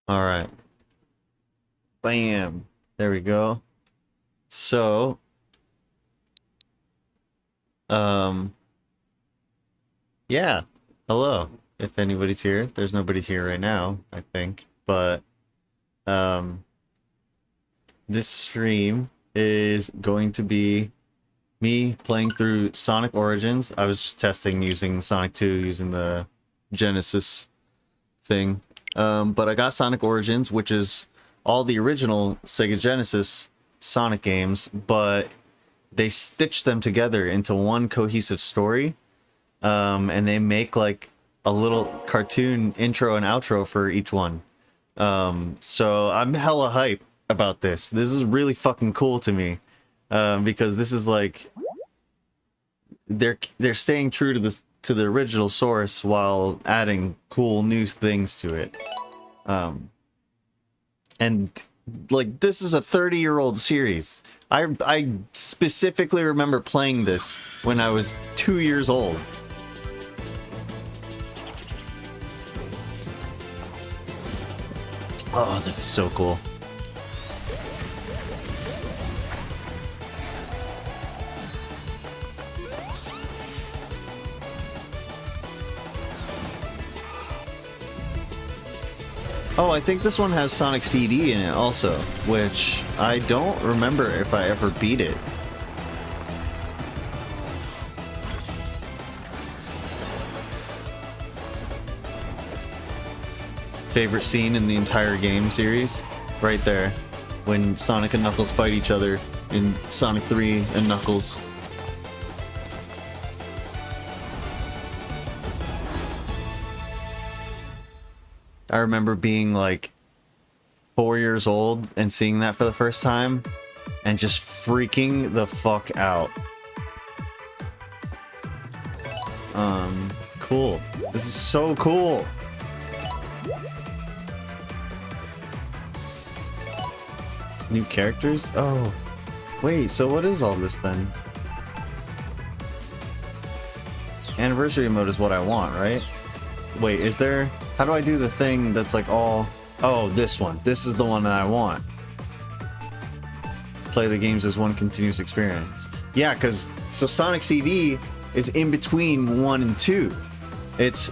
All right. Bam. There we go. So, um, yeah. Hello. If anybody's here, there's nobody here right now, I think. But, um, this stream is going to be me playing through Sonic Origins. I was just testing using Sonic 2, using the Genesis thing. But I got Sonic Origins, which is all the original Sega Genesis Sonic games, but they stitched them together into one cohesive story. And they make like a little cartoon intro and outro for each one. So I'm hella hype about this. This is really fucking cool to me. Because this is like they're staying true to this to the original source while adding cool new things to it. And like this is a 30-year-old series. I specifically remember playing this when I was 2 years old. Oh, this is so cool. Oh, I think this one has Sonic CD in it also, which I don't remember if I ever beat it. Favorite scene in the entire game series? Right there. When Sonic and Knuckles fight each other in Sonic 3 and Knuckles. I remember being like 4 years old and seeing that for the first time and just freaking the fuck out. Cool. This is so cool. New characters? Oh. Wait, so what is all this then? Anniversary mode is what I want, right? Wait, is there... How do I do the thing that's like all... Oh, this one. This is the one that I want. Play the games as one continuous experience. Yeah, because... So Sonic CD is in between 1 and 2. It's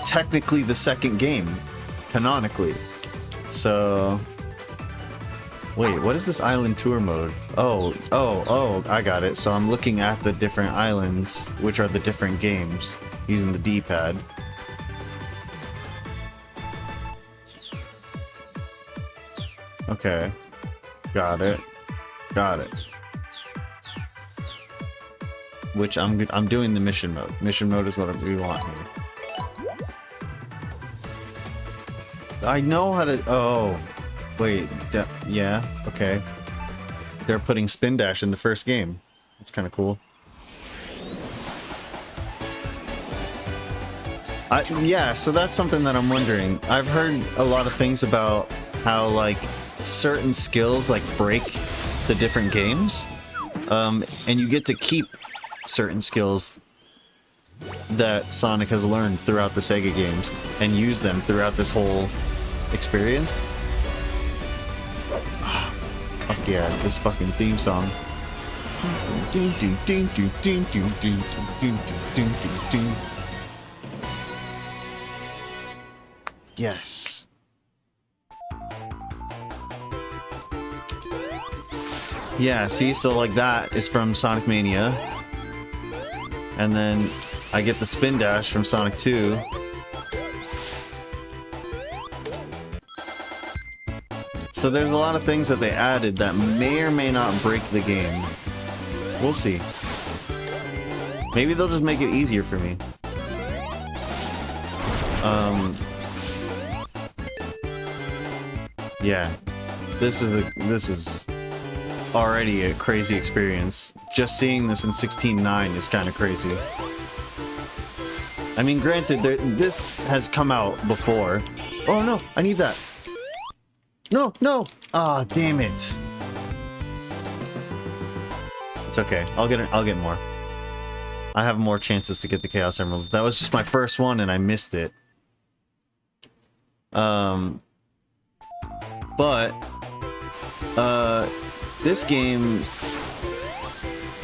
technically the second game. Canonically. So... Wait, what is this island tour mode? Oh, I got it. So I'm looking at the different islands, which are the different games, using the D-pad. Okay. Got it. Got it. Which I'm doing the mission mode. Mission mode is what we want here. I know how to... Oh. Wait. Yeah. Okay. They're putting Spin Dash in the first game. That's kind of cool. Yeah, so that's something that I'm wondering. I've heard a lot of things about how, like, certain skills, like, break the different games. And you get to keep certain skills that Sonic has learned throughout the Sega games and use them throughout this whole experience. Fuck yeah, this fucking theme song. Yes. Yeah, see, so like that is from Sonic Mania. And then I get the Spin Dash from Sonic 2. So there's a lot of things that they added that may or may not break the game. We'll see. Maybe they'll just make it easier for me. Yeah. This is already a crazy experience. Just seeing this in 16:9 is kind of crazy. I mean, granted, this has come out before. Oh no, I need that. No, no! Ah, damn it. It's okay. I'll get more. I have more chances to get the Chaos Emeralds. That was just my first one and I missed it. But this game,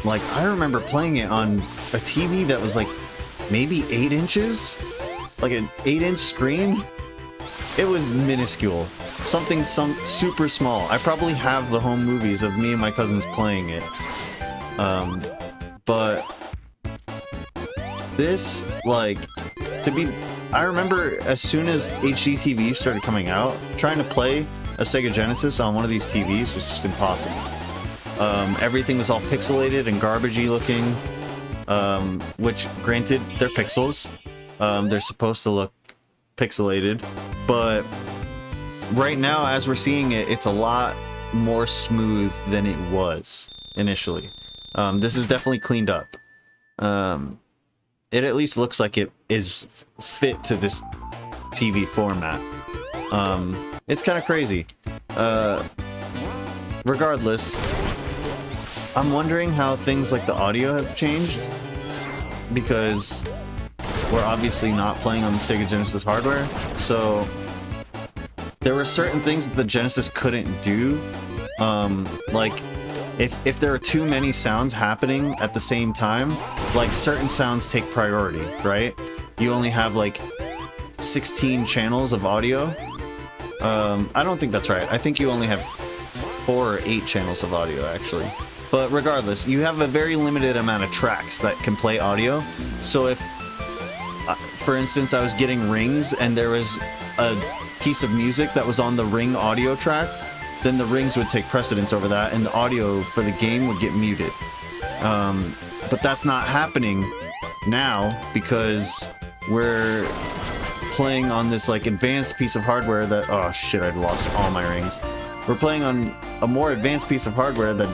like, I remember playing it on a TV that was like maybe 8 inches, like an 8-inch screen. It was minuscule, something super small. I probably have the home movies of me and my cousins playing it. But this, like, I remember as soon as HD TV started coming out, trying to play a Sega Genesis on one of these TVs was just impossible. Everything was all pixelated and garbagey looking, which, granted, they're pixels. They're supposed to look pixelated, but right now, as we're seeing it, it's a lot more smooth than it was initially. This is definitely cleaned up. It at least looks like it is fit to this TV format. It's kind of crazy. Regardless, I'm wondering how things like the audio have changed, because we're obviously not playing on the Sega Genesis hardware, so there were certain things that the Genesis couldn't do. Like, if there are too many sounds happening at the same time, like, certain sounds take priority, right? You only have like 16 channels of audio. I don't think that's right. I think you only have 4 or 8 channels of audio, actually. But regardless, you have a very limited amount of tracks that can play audio. So if, for instance, I was getting rings and there was a piece of music that was on the ring audio track, then the rings would take precedence over that, and the audio for the game would get muted. But that's not happening now, because we're playing on this, like, advanced piece of hardware that... Oh shit, I've lost all my rings. We're playing on a more advanced piece of hardware that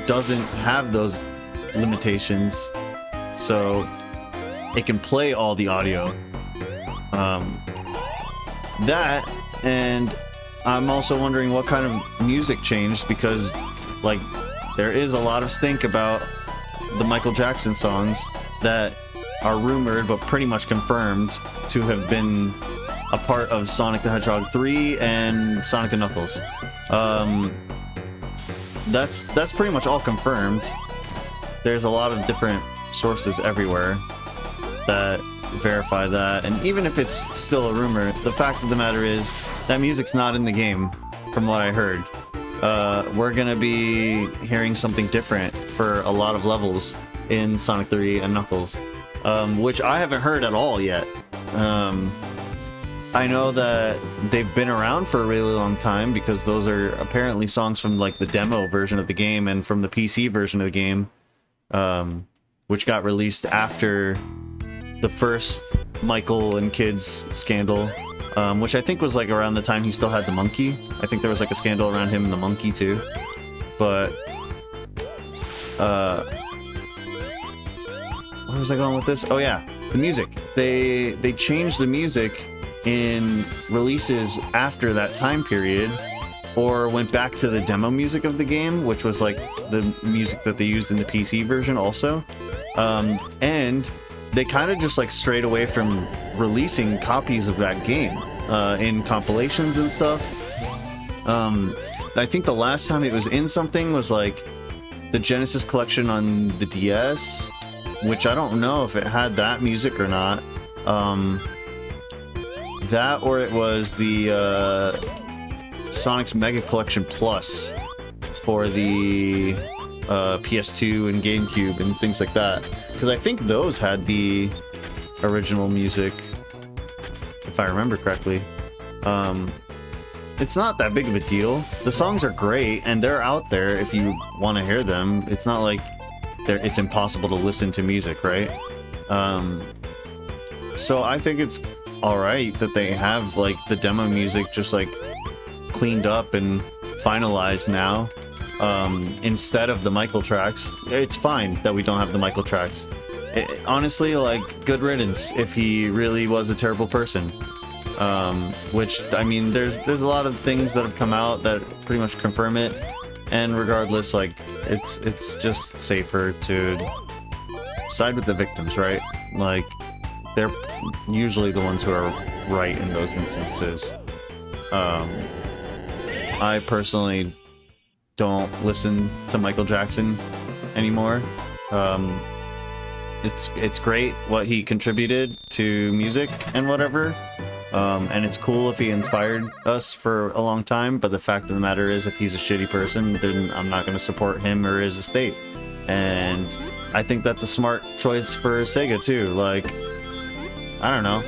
doesn't have those limitations, so it can play all the audio. That, and I'm also wondering what kind of music changed, because, like, there is a lot of stink about the Michael Jackson songs that are rumored but pretty much confirmed to have been a part of Sonic the Hedgehog 3 and Sonic and Knuckles. That's pretty much all confirmed. There's a lot of different sources everywhere that verify that, and even if it's still a rumor, the fact of the matter is that music's not in the game, from what I heard. We're gonna be hearing something different for a lot of levels in Sonic 3 and Knuckles, which I haven't heard at all yet. I know that they've been around for a really long time, because those are apparently songs from, like, the demo version of the game and from the PC version of the game, which got released after the first Michael and Kids scandal, which I think was, like, around the time he still had the monkey. I think there was, like, a scandal around him and the monkey too. But where was I going with this? Oh yeah, the music. They changed the music in releases after that time period, or went back to the demo music of the game, which was, like, the music that they used in the PC version also. And they kind of just, like, strayed away from releasing copies of that game in compilations and stuff. I think the last time it was in something was, like, the Genesis collection on the DS, which I don't know if it had that music or not. That, or it was the Sonic's Mega Collection Plus for the PS2 and GameCube and things like that. Because I think those had the original music, if I remember correctly. It's not that big of a deal. The songs are great, and they're out there if you want to hear them. It's not like it's impossible to listen to music, right? So I think it's alright that they have, like, the demo music just, like, cleaned up and finalized now, instead of the Michael tracks. It's fine that we don't have the Michael tracks. Honestly, like, good riddance if he really was a terrible person. Which, I mean, there's a lot of things that have come out that pretty much confirm it, and regardless, like, it's just safer to side with the victims, right? Like, they're usually the ones who are right in those instances. I personally don't listen to Michael Jackson anymore. It's great what he contributed to music and whatever. And it's cool if he inspired us for a long time, but the fact of the matter is, if he's a shitty person, then I'm not going to support him or his estate. And I think that's a smart choice for Sega too. Like, I don't know,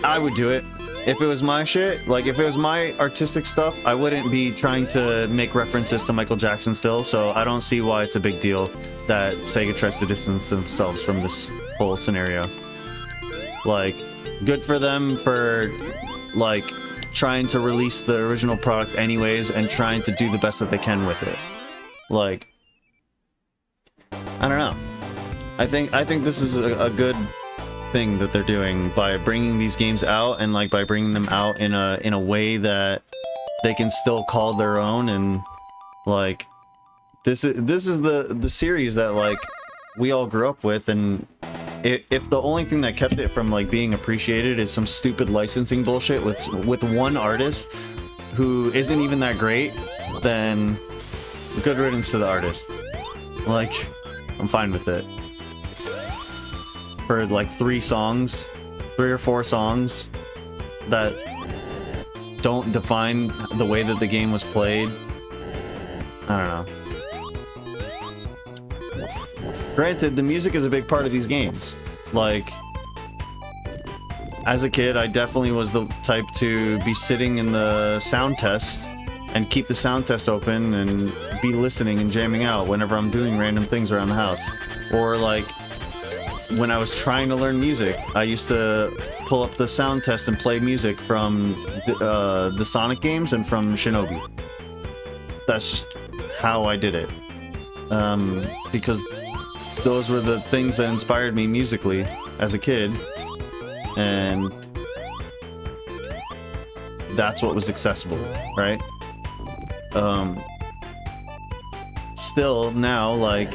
I would do it if it was my shit. Like, if it was my artistic stuff, I wouldn't be trying to make references to Michael Jackson still, so I don't see why it's a big deal that Sega tries to distance themselves from this whole scenario. Like, good for them for, like, trying to release the original product anyways and trying to do the best that they can with it. Like, I don't know. I think this is a good thing that they're doing by bringing these games out, and like by bringing them out in a way that they can still call their own. And like, this is the series that like we all grew up with, and if the only thing that kept it from like being appreciated is some stupid licensing bullshit with one artist who isn't even that great, then good riddance to the artist. Like, I'm fine with it. For like 3 or 4 songs that don't define the way that the game was played. I don't know. Granted, the music is a big part of these games. Like, as a kid, I definitely was the type to be sitting in the sound test and keep the sound test open and be listening and jamming out whenever I'm doing random things around the house. Or like, when I was trying to learn music, I used to pull up the sound test and play music from the Sonic games and from Shinobi. That's just how I did it. Because those were the things that inspired me musically as a kid, and that's what was accessible, right? Still, now, like,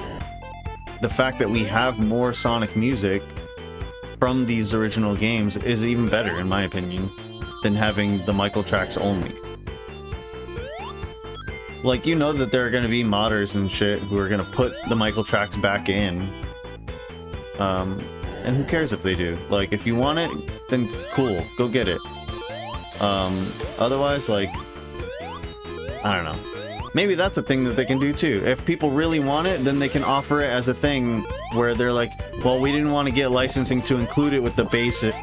the fact that we have more Sonic music from these original games is even better, in my opinion, than having the Michael tracks only. Like, you know that there are gonna be modders and shit who are gonna put the Michael tracks back in. And who cares if they do? Like, if you want it, then cool, go get it. Otherwise, like, I don't know. Maybe that's a thing that they can do too. If people really want it, then they can offer it as a thing where they're like, well, we didn't want to get licensing to include it with the basic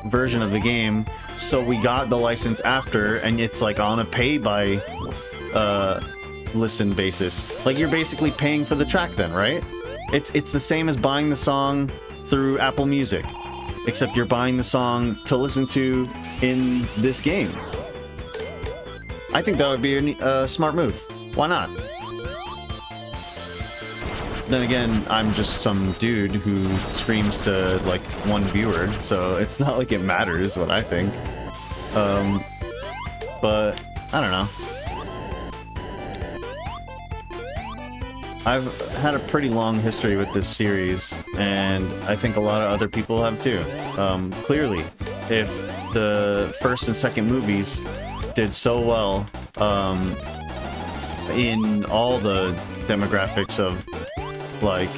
version of the game, so we got the license after, and it's like on a pay by listen basis. Like, you're basically paying for the track then, right? It's the same as buying the song through Apple Music, except you're buying the song to listen to in this game. I think that would be a smart move. Why not? Then again, I'm just some dude who streams to like 1 viewer, so it's not like it matters what I think. But I don't know. I've had a pretty long history with this series, and I think a lot of other people have too. Clearly, if the first and second movies did so well in all the demographics of like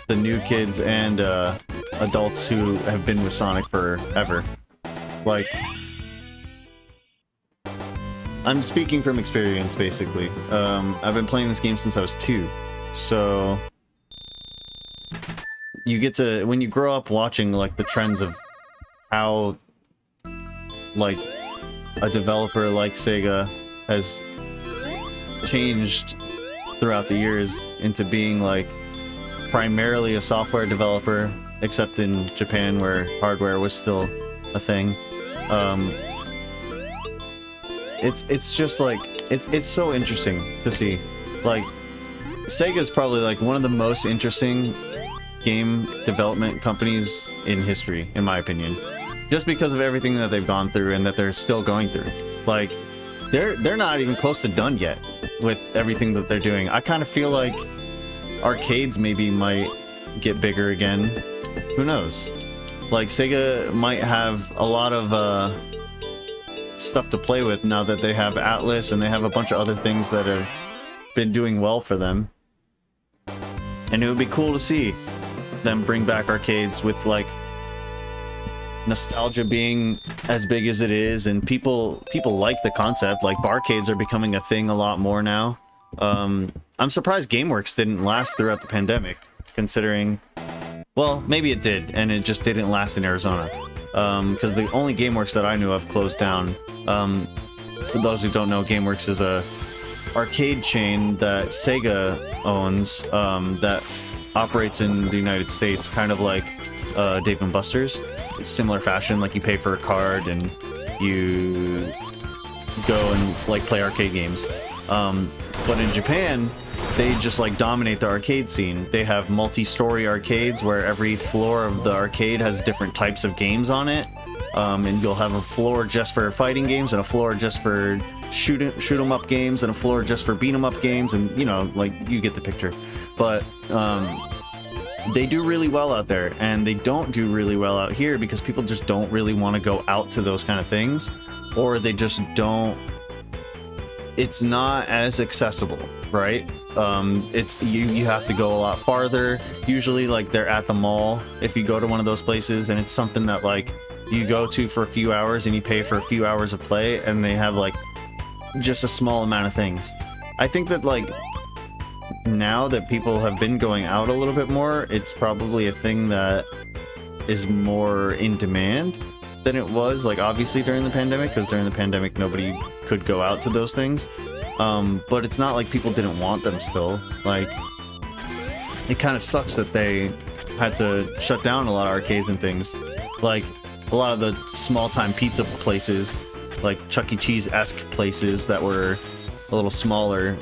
the new kids and adults who have been with Sonic forever, like, I'm speaking from experience basically. I've been playing this game since I was 2, so you get to, when you grow up watching like the trends of how like a developer like Sega has changed throughout the years into being like primarily a software developer, except in Japan where hardware was still a thing. It's just like, it's so interesting to see. Like, Sega is probably like one of the most interesting game development companies in history, in my opinion. Just because of everything that they've gone through and that they're still going through. Like, they're not even close to done yet with everything that they're doing. I kind of feel like arcades maybe might get bigger again. Who knows? Like, Sega might have a lot of stuff to play with now that they have Atlas and they have a bunch of other things that have been doing well for them. And it would be cool to see them bring back arcades with like nostalgia being as big as it is, and people like the concept. Like barcades are becoming a thing a lot more now. I'm surprised GameWorks didn't last throughout the pandemic, considering, well, maybe it did, and it just didn't last in Arizona. Because the only GameWorks that I knew of closed down. For those who don't know, GameWorks is a arcade chain that Sega owns, that operates in the United States, kind of like Dave & Buster's. Similar fashion, like you pay for a card and you go and like play arcade games. But in Japan, they just like dominate the arcade scene. They have multi-story arcades where every floor of the arcade has different types of games on it. And you'll have a floor just for fighting games, and a floor just for shoot 'em up games, and a floor just for beat 'em up games, and you know, like, you get the picture. But they do really well out there, and they don't do really well out here because people just don't really want to go out to those kind of things, or they just don't. It's not as accessible, right? It's you have to go a lot farther. Usually, like, they're at the mall if you go to one of those places, and it's something that like you go to for a few hours and you pay for a few hours of play, and they have like just a small amount of things. I think that like now that people have been going out a little bit more, it's probably a thing that is more in demand than it was, like, obviously during the pandemic, because during the pandemic nobody could go out to those things. But it's not like people didn't want them still. Like, it kind of sucks that they had to shut down a lot of arcades and things. Like, a lot of the small-time pizza places, like Chuck E. Cheese-esque places that were a little smaller.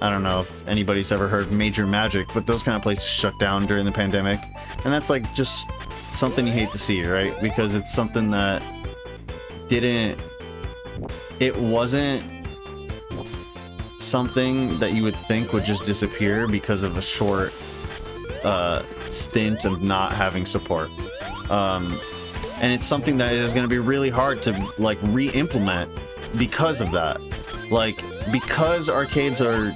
I don't know if anybody's ever heard Major Magic, but those kind of places shut down during the pandemic. And that's like just something you hate to see, right? Because it's something that it wasn't something that you would think would just disappear because of a short stint of not having support. And it's something that is going to be really hard to like re-implement because of that. Like, because arcades are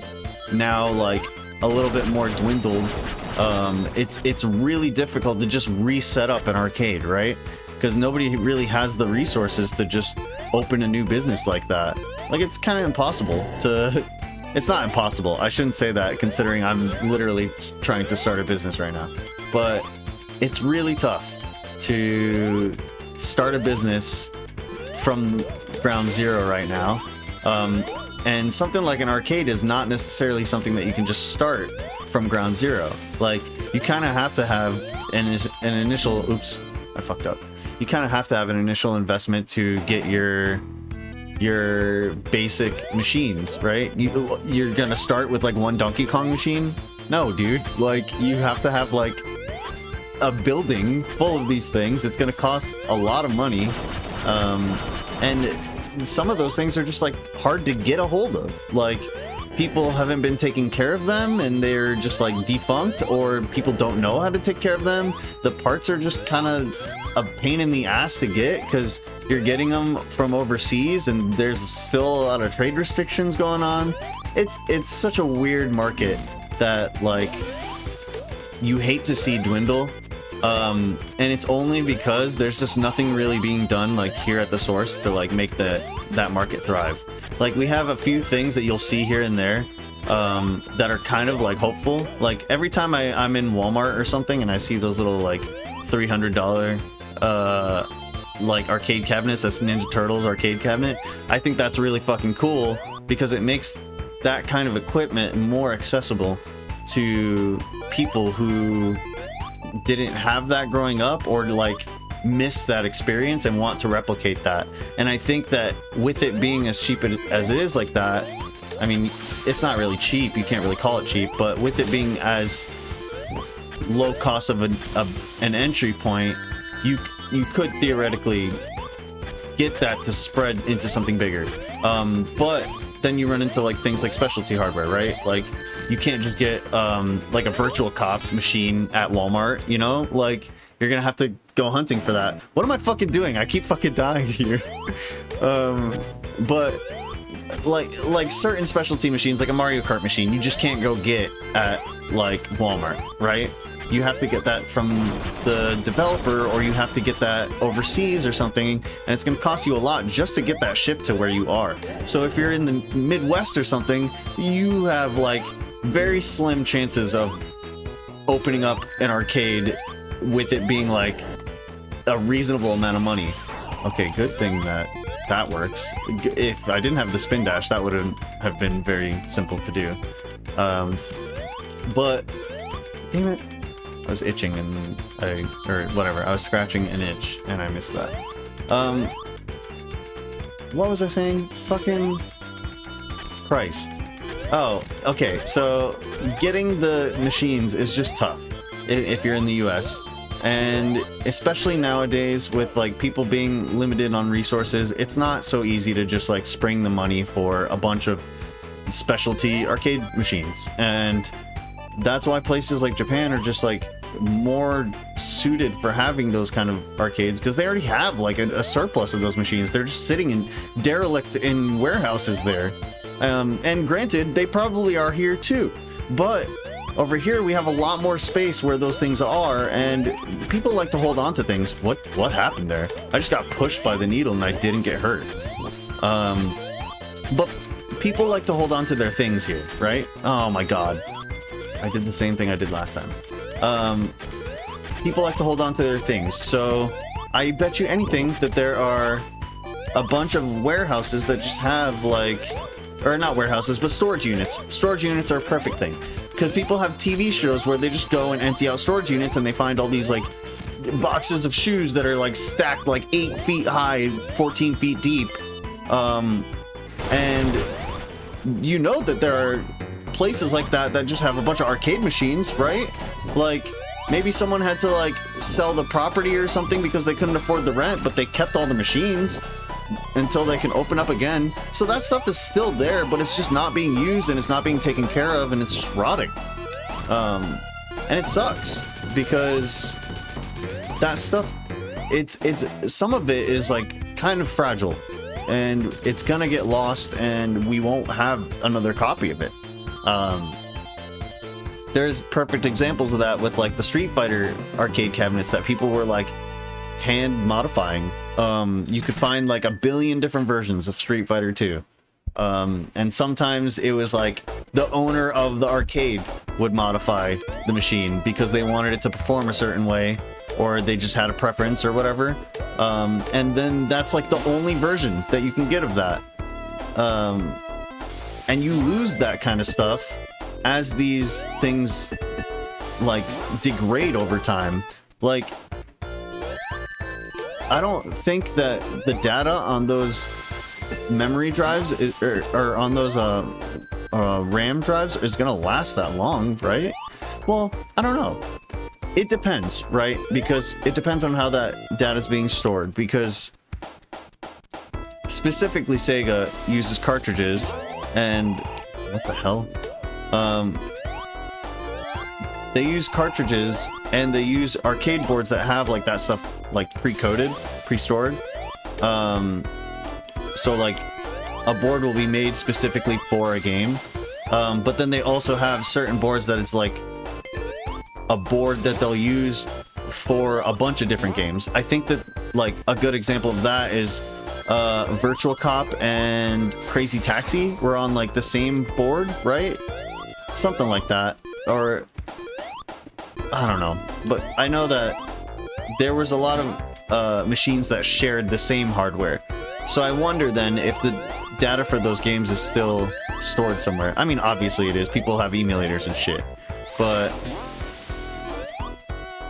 now like a little bit more dwindled, it's really difficult to just reset up an arcade, right? Because nobody really has the resources to just open a new business like that. Like, it's kind of impossible to... It's not impossible. I shouldn't say that, considering I'm literally trying to start a business right now. But it's really tough to start a business from ground zero right now. And something like an arcade is not necessarily something that you can just start from ground zero. Like, you kind of have to have an initial... Oops, I fucked up. You kind of have to have an initial investment to get your basic machines, right? You're gonna start with like one Donkey Kong machine? No, dude. Like, you have to have like a building full of these things. It's gonna cost a lot of money, and some of those things are just like hard to get a hold of. Like, people haven't been taking care of them, and they're just like defunct, or people don't know how to take care of them. The parts are just kind of a pain in the ass to get because you're getting them from overseas, and there's still a lot of trade restrictions going on. It's such a weird market that like you hate to see dwindle, and it's only because there's just nothing really being done like here at the source to like make that market thrive. Like, we have a few things that you'll see here and there that are kind of like hopeful. Like, every time I'm in Walmart or something and I see those little like $300 like arcade cabinets, that's Ninja Turtles arcade cabinet, I think that's really fucking cool because it makes that kind of equipment more accessible to people who didn't have that growing up, or like miss that experience and want to replicate that. And I think that with it being as cheap as it is like that, I mean, it's not really cheap, you can't really call it cheap, but with it being as low cost of an entry point, you could theoretically get that to spread into something bigger. But then you run into like things like specialty hardware, right? Like, you can't just get like a virtual cop machine at Walmart, you know? Like, you're gonna have to go hunting for that. What am I fucking doing? I keep fucking dying here. But like certain specialty machines, like a Mario Kart machine, you just can't go get at like Walmart, right? You have to get that from the developer, or you have to get that overseas or something, and it's going to cost you a lot just to get that shipped to where you are. So if you're in the Midwest or something, you have like very slim chances of opening up an arcade with it being like a reasonable amount of money. Okay, good thing that works. If I didn't have the spin dash, that would have been very simple to do. But damn it, I was itching and or whatever, I was scratching an itch and I missed that. What was I saying? Fucking Christ. Oh, okay, so getting the machines is just tough if you're in the US. And especially nowadays with like people being limited on resources, it's not so easy to just like spring the money for a bunch of specialty arcade machines. And that's why places like Japan are just like more suited for having those kind of arcades, because they already have like a surplus of those machines. They're just sitting in derelict in warehouses there. And granted, they probably are here too, but over here we have a lot more space where those things are, and people like to hold on to things. What happened there? I just got pushed by the needle and I didn't get hurt. But people like to hold on to their things here, right? Oh my god. I did the same thing I did last time. People like to hold on to their things, so I bet you anything that there are a bunch of warehouses that just have like, or not warehouses, but storage units. Storage units are a perfect thing, because people have TV shows where they just go and empty out storage units and they find all these like boxes of shoes that are like stacked like 8 feet high, 14 feet deep. And you know that there are places like that that just have a bunch of arcade machines, right? Like maybe someone had to like sell the property or something because they couldn't afford the rent, but they kept all the machines until they can open up again. So that stuff is still there, but it's just not being used and it's not being taken care of, and it's just rotting. And it sucks because that stuff, it's some of it is like kind of fragile and it's gonna get lost and we won't have another copy of it. There's perfect examples of that with like the Street Fighter arcade cabinets that people were like hand modifying. You could find like a billion different versions of Street Fighter 2. And sometimes it was like the owner of the arcade would modify the machine because they wanted it to perform a certain way, or they just had a preference or whatever. And then that's like the only version that you can get of that. And you lose that kind of stuff as these things like degrade over time. Like, I don't think that the data on those memory drives or on those RAM drives is gonna last that long, right? Well, I don't know. It depends, right? Because it depends on how that data is being stored. Because specifically, Sega uses cartridges, and what the hell? They use cartridges and they use arcade boards that have like that stuff like pre-coded, pre-stored. So like a board will be made specifically for a game, but then they also have certain boards that it's like a board that they'll use for a bunch of different games. I think that like a good example of that is Virtual Cop and Crazy Taxi were on like the same board, right? Something like that. Or I don't know, but I know that there was a lot of machines that shared the same hardware. So I wonder then if the data for those games is still stored somewhere. I mean, obviously it is. People have emulators and shit. But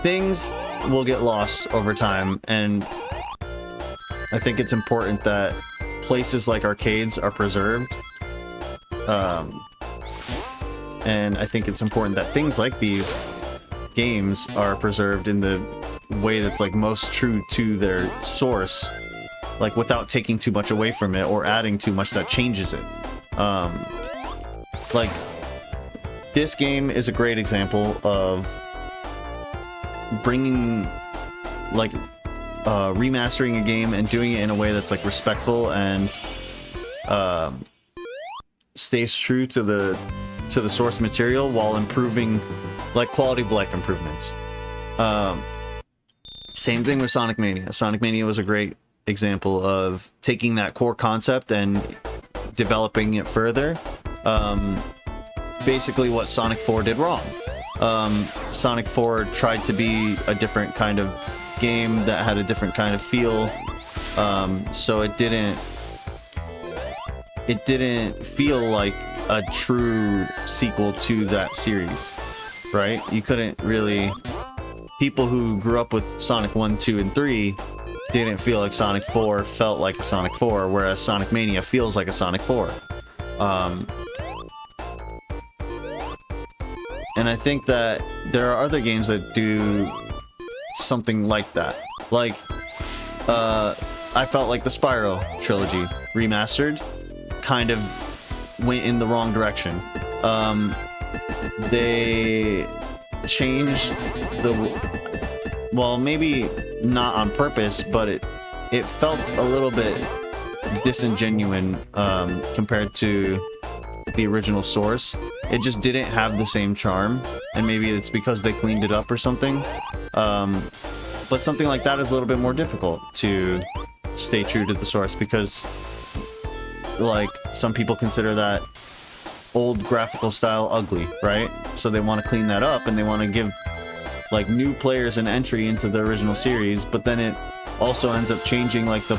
things will get lost over time, and I think it's important that places like arcades are preserved. And I think it's important that things like these games are preserved in the way that's like most true to their source, like without taking too much away from it or adding too much that changes it. Like this game is a great example of bringing like remastering a game and doing it in a way that's like respectful and stays true to the source material while improving like quality of life improvements. Same thing with Sonic Mania. Sonic Mania was a great example of taking that core concept and developing it further. Basically what Sonic 4 did wrong. Sonic 4 tried to be a different kind of game that had a different kind of feel, so it didn't feel like a true sequel to that series, right? You couldn't really... People who grew up with Sonic 1, 2, and 3 didn't feel like Sonic 4 felt like a Sonic 4, whereas Sonic Mania feels like a Sonic 4. And I think that there are other games that do something like that. Like, I felt like the Spyro trilogy remastered kind of went in the wrong direction. They changed well, maybe not on purpose, but it felt a little bit disingenuous compared to the original source. It just didn't have the same charm, and maybe it's because they cleaned it up or something. But something like that is a little bit more difficult to stay true to the source, because like some people consider that old graphical style ugly, right? So they want to clean that up and they want to give like new players an entry into the original series, but then it also ends up changing like the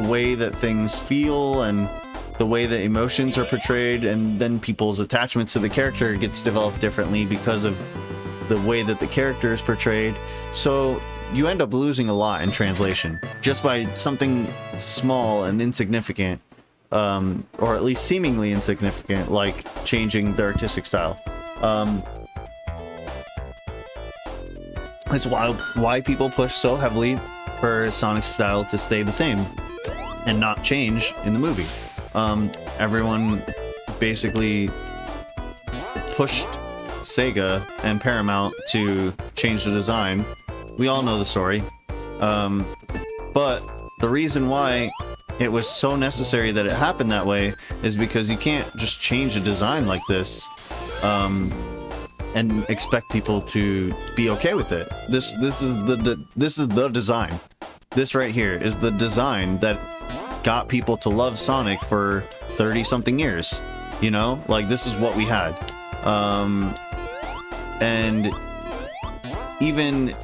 way that things feel and the way that emotions are portrayed, and then people's attachments to the character gets developed differently because of the way that the character is portrayed. So you end up losing a lot in translation just by something small and insignificant, or at least seemingly insignificant, like changing the artistic style. It's why people push so heavily for Sonic's style to stay the same and not change in the movie. Everyone basically pushed Sega and Paramount to change the design. We all know the story. But the reason why it was so necessary that it happened that way is because you can't just change a design like this and expect people to be okay with it. This is the design. This right here is the design that got people to love Sonic for 30-something years. You know? Like, this is what we had. And even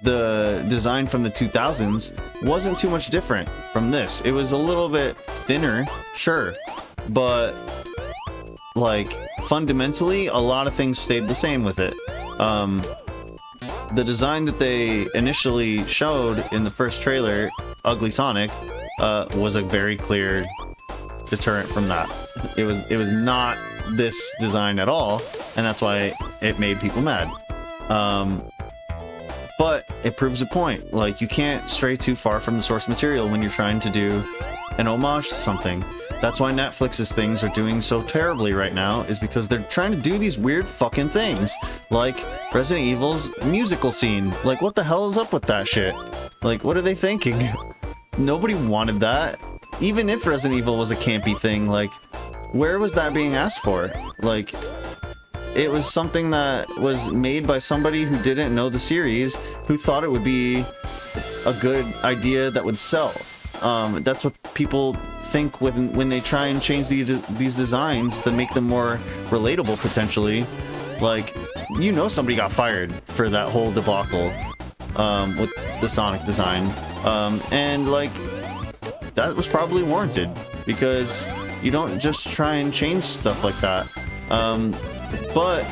the design from the 2000s wasn't too much different from this. It was a little bit thinner, sure, but like fundamentally a lot of things stayed the same with it. The design that they initially showed in the first trailer, Ugly Sonic, was a very clear deterrent from that. It was not this design at all, and that's why it made people mad. But it proves a point. Like, you can't stray too far from the source material when you're trying to do an homage to something. That's why Netflix's things are doing so terribly right now, is because they're trying to do these weird fucking things. Like Resident Evil's musical scene. Like, what the hell is up with that shit? Like, what are they thinking? Nobody wanted that. Even if Resident Evil was a campy thing, like, where was that being asked for? Like, it was something that was made by somebody who didn't know the series, who thought it would be a good idea that would sell. That's what people think when they try and change these designs to make them more relatable, potentially. Like, you know, somebody got fired for that whole debacle with the Sonic design. And, like, that was probably warranted, because you don't just try and change stuff like that. But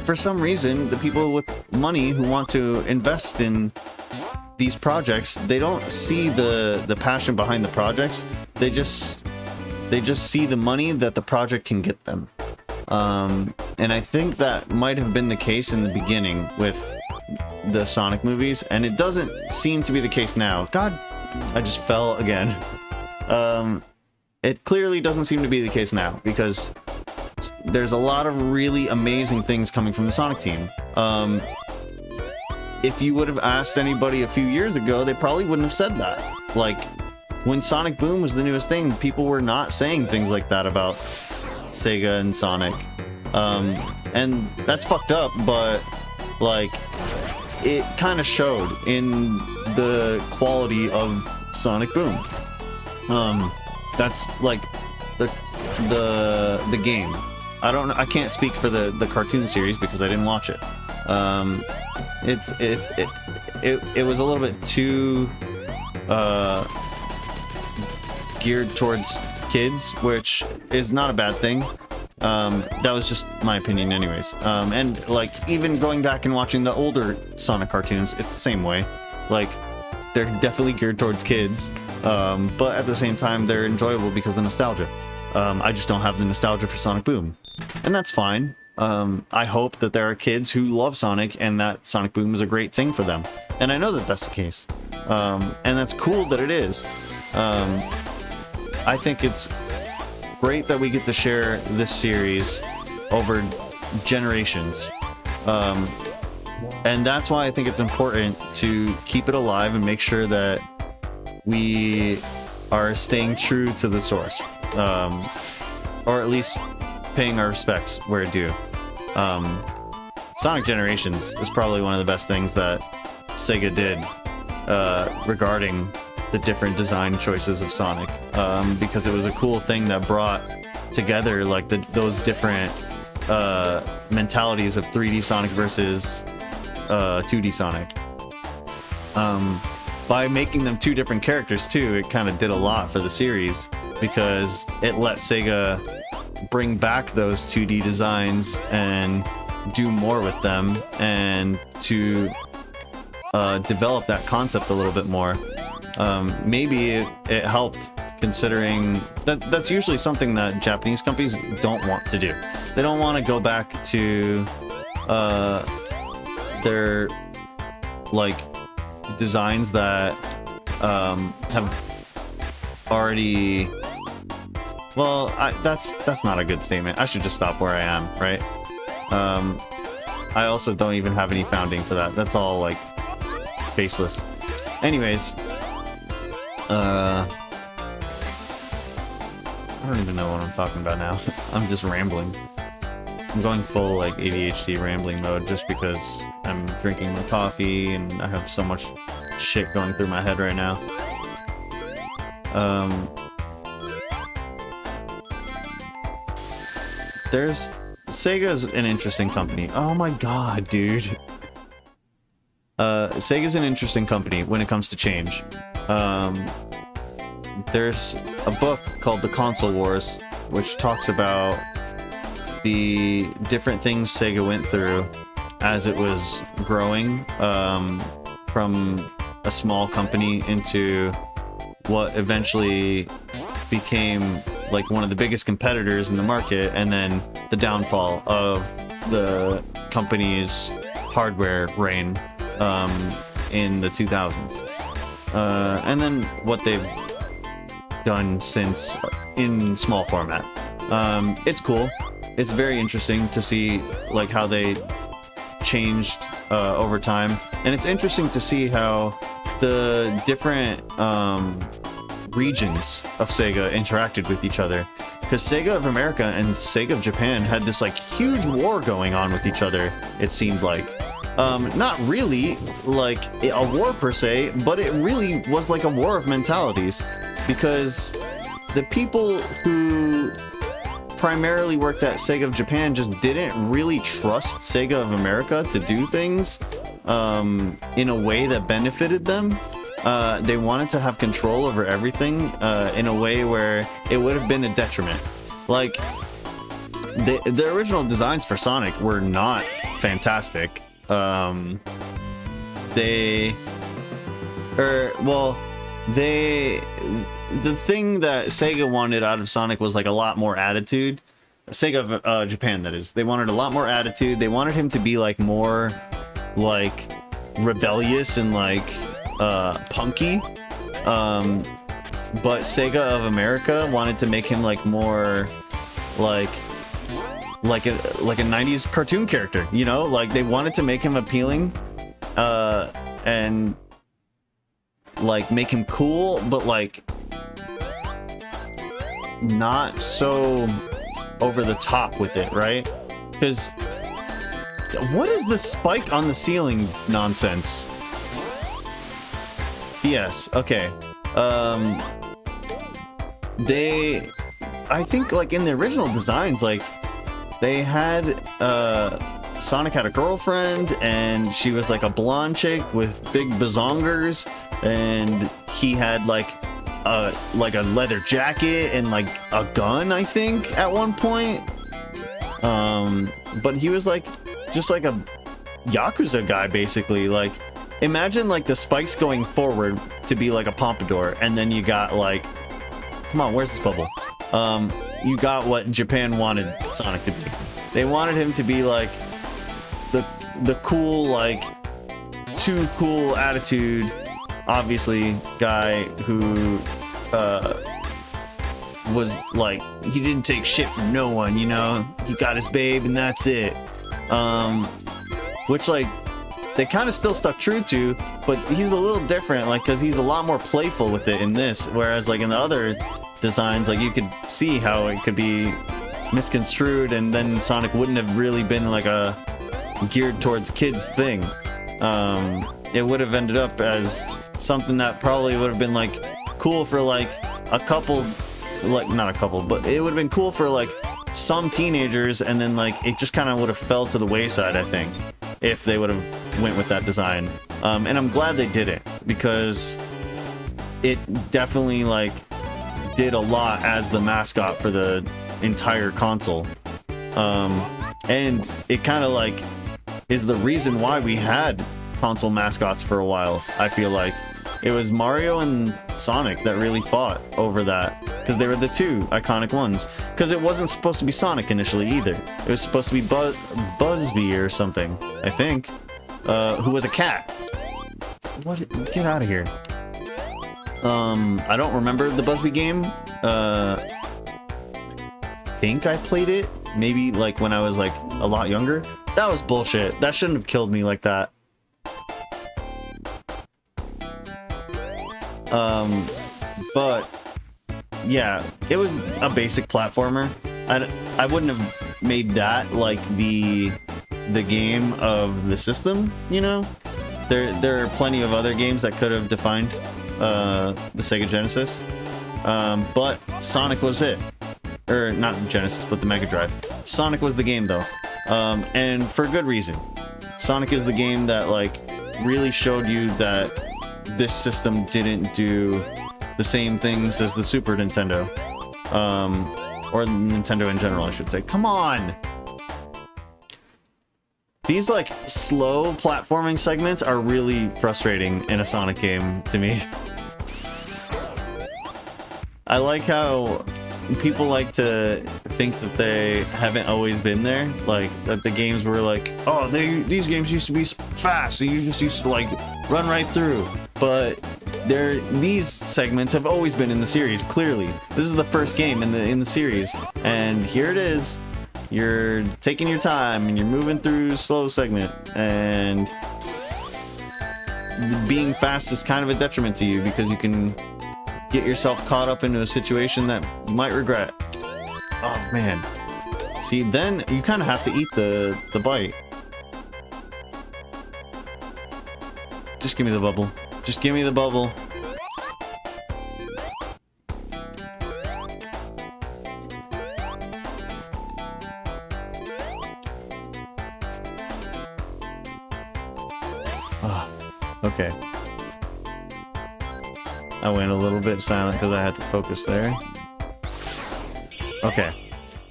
for some reason, the people with money who want to invest in these projects, they don't see the passion behind the projects. They just see the money that the project can get them. And I think that might have been the case in the beginning with the Sonic movies, and it doesn't seem to be the case now. God, I just fell again. It clearly doesn't seem to be the case now, because there's a lot of really amazing things coming from the Sonic team. if you would have asked anybody a few years ago, they probably wouldn't have said that. Like, when Sonic Boom was the newest thing, people were not saying things like that about Sega and Sonic. And that's fucked up, but, like, it kind of showed in the quality of Sonic Boom. That's, like, the game. I can't speak for the cartoon series because I didn't watch it. It was a little bit too geared towards kids, which is not a bad thing. That was just my opinion anyways. And like, even going back and watching the older Sonic cartoons, it's the same way. Like, they're definitely geared towards kids, but at the same time they're enjoyable because of nostalgia. I just don't have the nostalgia for Sonic Boom, and that's fine. I hope that there are kids who love Sonic and that Sonic Boom is a great thing for them, and I know that that's the case, and that's cool that it is. I think it's great that we get to share this series over generations, and that's why I think it's important to keep it alive and make sure that we are staying true to the source, or at least paying our respects where it's due. Sonic Generations is probably one of the best things that Sega did regarding the different design choices of Sonic, because it was a cool thing that brought together like those different mentalities of 3D Sonic versus 2D Sonic. By making them two different characters too, it kind of did a lot for the series because it let Sega bring back those 2D designs and do more with them, and to develop that concept a little bit more. Maybe it helped, considering that's usually something that Japanese companies don't want to do. They don't want to go back to their like designs that have already. Well, that's not a good statement. I should just stop where I am, right? I also don't even have any founding for that. That's all like baseless. Anyways, I don't even know what I'm talking about now. I'm just rambling. I'm going full like ADHD rambling mode just because I'm drinking my coffee and I have so much shit going through my head right now. Sega's an interesting company. Oh my god, dude. Sega's an interesting company when it comes to change. There's a book called The Console Wars, which talks about the different things Sega went through as it was growing, from a small company into what eventually became like one of the biggest competitors in the market, and then the downfall of the company's hardware reign in the 2000s, and then what they've done since in small format. It's cool. It's very interesting to see like how they changed over time, and it's interesting to see how the different regions of Sega interacted with each other, because Sega of America and Sega of Japan had this like huge war going on with each other. It seemed like not really like a war per se, but it really was like a war of mentalities, because the people who primarily worked at Sega of Japan just didn't really trust Sega of America to do things in a way that benefited them. They wanted to have control over everything in a way where it would have been a detriment. Like, the original designs for Sonic were not fantastic. The thing that Sega wanted out of Sonic was like a lot more attitude. Sega of Japan, that is. They wanted a lot more attitude. They wanted him to be like more like rebellious and like punky, but Sega of America wanted to make him like more like a 90s cartoon character, you know? Like, they wanted to make him appealing and like make him cool, but like not so over the top with it, right? Because what is the spike on the ceiling nonsense? Yes, okay. I think like in the original designs, like they had Sonic had a girlfriend, and she was like a blonde chick with big bazongers, and he had like a leather jacket and like a gun, I think, at one point. But he was like just like a Yakuza guy, basically. Like, imagine like the spikes going forward to be like a pompadour, and then you got like, come on, where's this bubble? You got what Japan wanted Sonic to be. They wanted him to be like the cool, like too cool attitude, obviously, guy who was like, he didn't take shit from no one, you know? He got his babe and that's it. Which like they kind of still stuck true to, but he's a little different, like, because he's a lot more playful with it in this, whereas like in the other designs, like you could see how it could be misconstrued, and then Sonic wouldn't have really been like a geared towards kids thing. It would have ended up as something that probably would have been like cool for like a couple, like not a couple, but it would have been cool for like some teenagers, and then like it just kind of would have fell to the wayside, I think, if they would have went with that design. And I'm glad they did it, because it definitely like did a lot as the mascot for the entire console. And it kind of like is the reason why we had console mascots for a while. I feel like it was Mario and Sonic that really fought over that, because they were the two iconic ones. Because it wasn't supposed to be Sonic initially either. It was supposed to be Buzzby or something, I think, who was a cat. What? Get out of here. I don't remember the Buzzby game. I think I played it maybe like when I was like a lot younger. That was bullshit. That shouldn't have killed me like that. But yeah, it was a basic platformer. I wouldn't have made that like the game of the system, you know? There are plenty of other games that could have defined the Sega Genesis. But Sonic was it. Or not Genesis, but the Mega Drive. Sonic was the game though. And for good reason. Sonic is the game that like really showed you that this system didn't do the same things as the Super Nintendo. Or the Nintendo in general, I should say. Come on! These like slow platforming segments are really frustrating in a Sonic game to me. I like how people like to think that they haven't always been there, like that the games were like, oh, these games used to be fast, so you just used to like run right through. But these segments have always been in the series. Clearly, this is the first game in the series, and here it is. You're taking your time and you're moving through slow segment, and being fast is kind of a detriment to you because you can get yourself caught up into a situation that you might regret. Oh man. See, then you kind of have to eat the bite. Just give me the bubble. Just give me the bubble. Okay. I went a little bit silent because I had to focus there. Okay.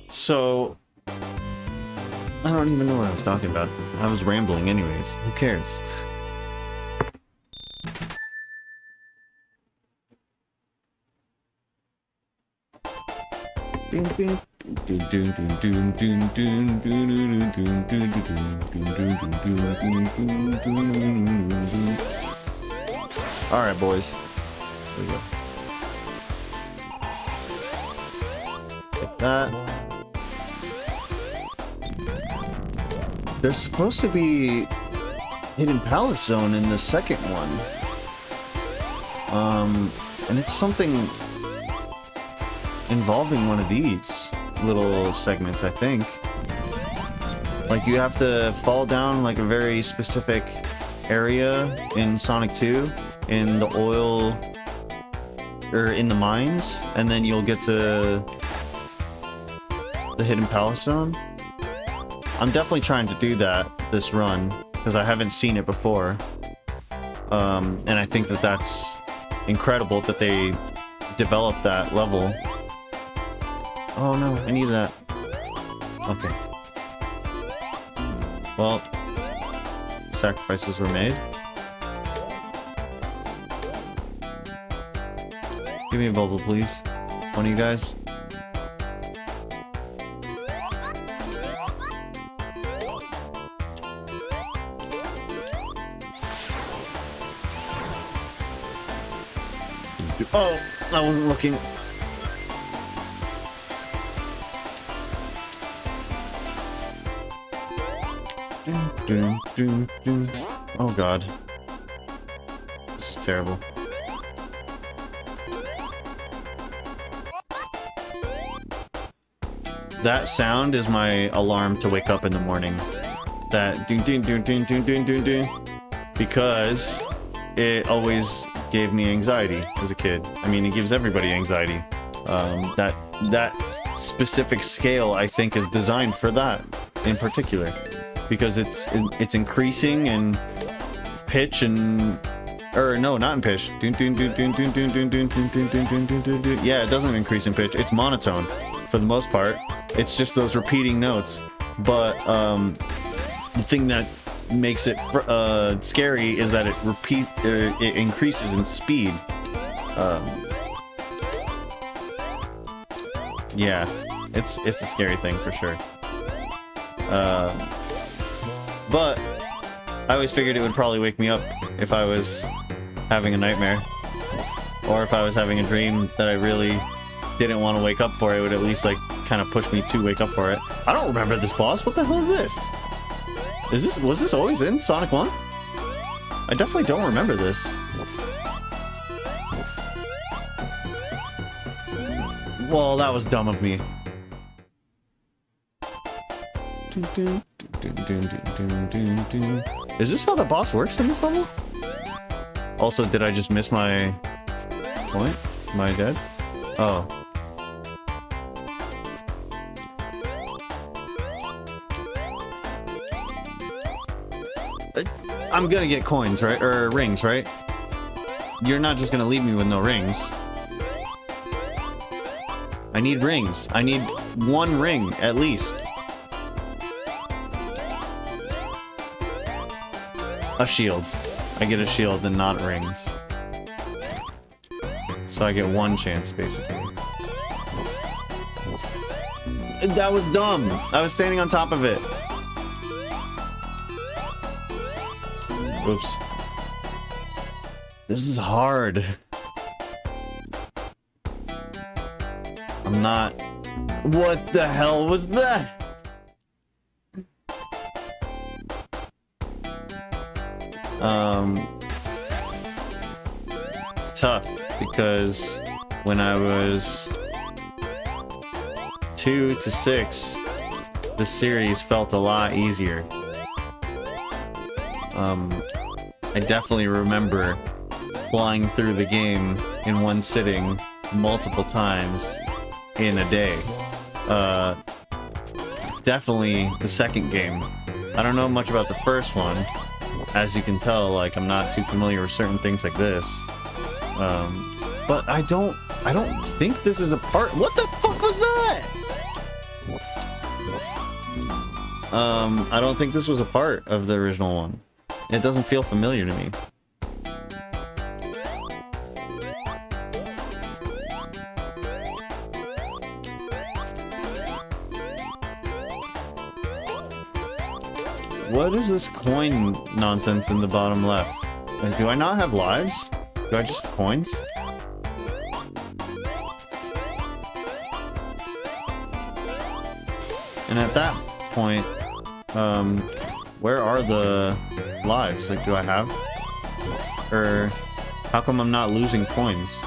So, I don't even know what I was talking about. I was rambling anyways. Who cares? Alright, boys. There we go. Take that. There's supposed to be Hidden Palace Zone in the second one. And it's something involving one of these little segments, I think. Like, you have to fall down, like, a very specific area in Sonic 2, in the oil, or in the mines, and then you'll get to the Hidden Palace Zone. I'm definitely trying to do that this run, because I haven't seen it before. And I think that that's incredible that they developed that level. Oh no, I need that. Okay. Well, sacrifices were made. Give me a bubble, please. One of you guys. Oh, I wasn't looking. Oh god. This is terrible. That sound is my alarm to wake up in the morning. That doon doon doon doon doon doon doon doon. Because it always gave me anxiety as a kid. I mean, it gives everybody anxiety. That specific scale, I think, is designed for that in particular, because it's increasing in pitch and, or no, not in pitch. Yeah, it doesn't increase in pitch. It's monotone for the most part. It's just those repeating notes. But the thing that makes it scary is that it increases in speed. Yeah, it's a scary thing for sure. But I always figured it would probably wake me up if I was having a nightmare, or if I was having a dream that I really didn't want to wake up for. It would at least like kind of push me to wake up for it. I don't remember this boss. What the hell is this? Was this always in Sonic 1? I definitely don't remember this. Well, that was dumb of me. Is this how the boss works in this level? Also, did I just miss my point? Am I dead? Oh. I'm gonna get coins, right? Or rings, right? You're not just gonna leave me with no rings. I need rings. I need one ring, at least. A shield. I get a shield and not rings. So I get one chance, basically. That was dumb. I was standing on top of it. Oops. This is hard. I'm not... What the hell was that? It's tough because when I was 2 to 6, the series felt a lot easier. I definitely remember flying through the game in one sitting multiple times in a day. Definitely the second game. I don't know much about the first one. As you can tell, like, I'm not too familiar with certain things like this. But I don't think this is a part. What the fuck was that? I don't think this was a part of the original one. It doesn't feel familiar to me. What is this coin nonsense in the bottom left? Do I not have lives? Do I just have coins? And at that point, Where are the lives? Like, do I have? Or how come I'm not losing coins?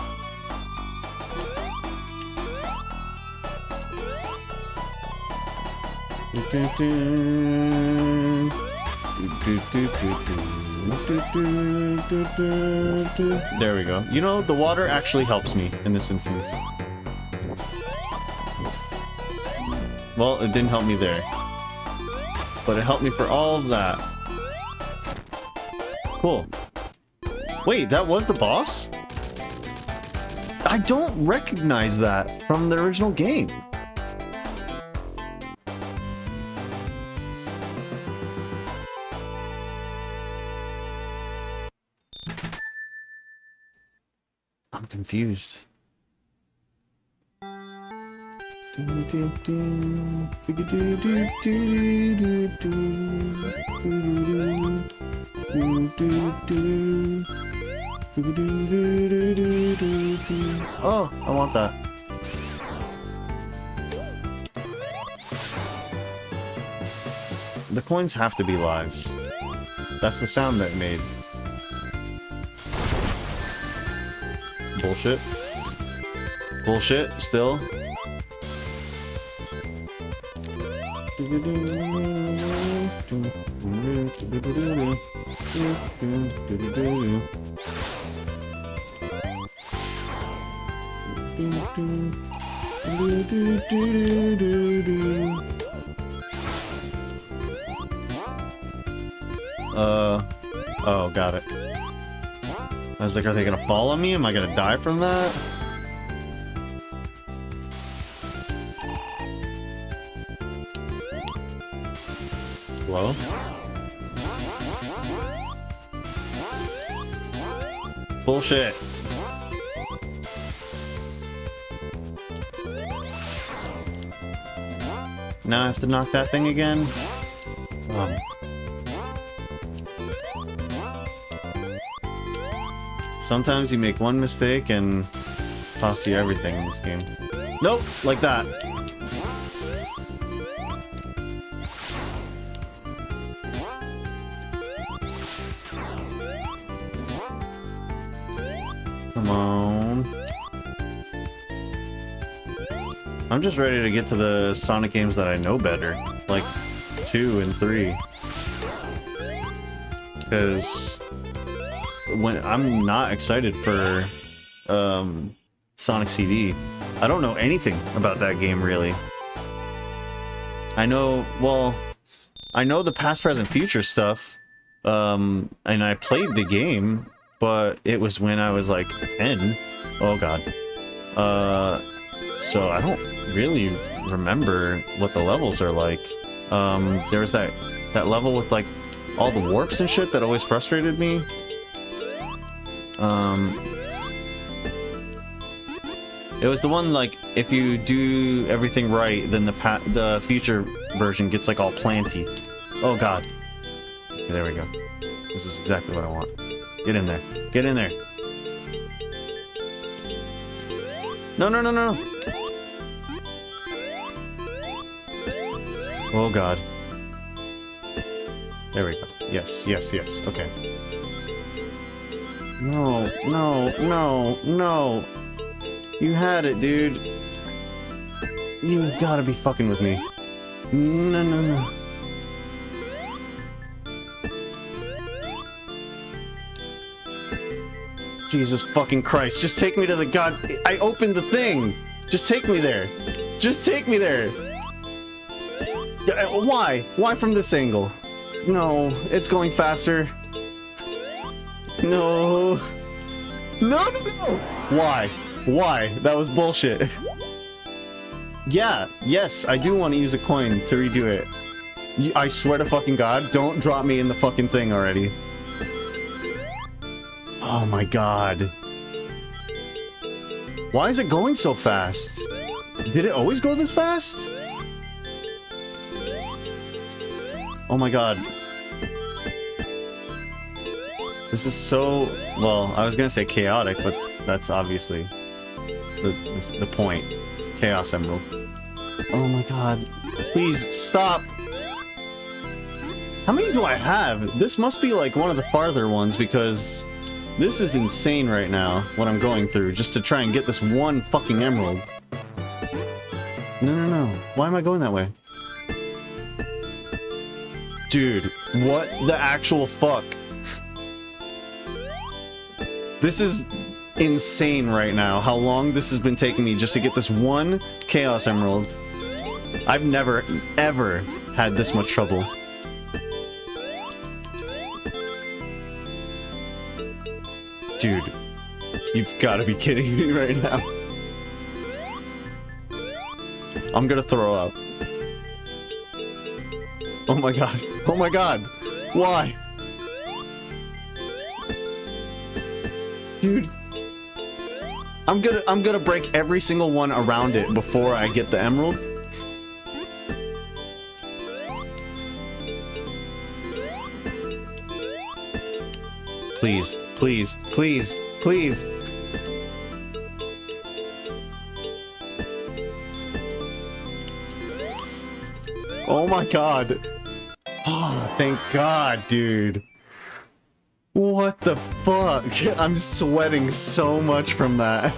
There we go. You know, the water actually helps me in this instance. Well, it didn't help me there. But it helped me for all of that. Cool. Wait, that was the boss? I don't recognize that from the original game. I'm confused. Oh, I want that. The coins have to be lives. That's the sound that made. Bullshit. Bullshit, still. Oh, got it. I was like, are they gonna fall on me? Am I gonna die from that? Hello? Bullshit. Now I have to knock that thing again? Sometimes you make one mistake and costs you everything in this game. Nope, like that. Come on. I'm just ready to get to the Sonic games that I know better, like 2 and 3. Because when I'm not excited for Sonic CD. I don't know anything about that game really. I know, well, I know the past, present, future stuff, and I played the game, but it was when I was like 10. Oh god. So I don't really remember what the levels are like. There was that level with like all the warps and shit that always frustrated me. It was the one like if you do everything right, then the future version gets like all planty. Oh god. Okay, there we go. This is exactly what I want. Get in there. Get in there. No, no, no, no, no. Oh god. There we go. Yes, yes, yes. Okay. No, no, no, no. You had it, dude. You gotta be fucking with me. No, no, no. Jesus fucking Christ. Just take me to the god... I opened the thing. Just take me there. Just take me there. Why? Why from this angle? No, it's going faster. No. No, no, no. Why? Why? That was bullshit. Yeah, yes, I do want to use a coin to redo it. I swear to fucking god, don't drop me in the fucking thing already. Oh my god. Why is it going so fast? Did it always go this fast? Oh my god. This is so... Well, I was gonna say chaotic, but that's obviously the point. Chaos Emerald. Oh my god. Please, stop! How many do I have? This must be like one of the farther ones because this is insane right now, what I'm going through, just to try and get this one fucking emerald. No, no, no. Why am I going that way? Dude, what the actual fuck? This is insane right now, how long this has been taking me just to get this one Chaos Emerald. I've never, ever had this much trouble. Dude, you've got to be kidding me right now. I'm gonna throw up. Oh my god. Oh my god. Why? Dude. I'm gonna break every single one around it before I get the emerald. Please, please, please, please. Oh my god. Oh, thank god, dude. What the fuck? I'm sweating so much from that.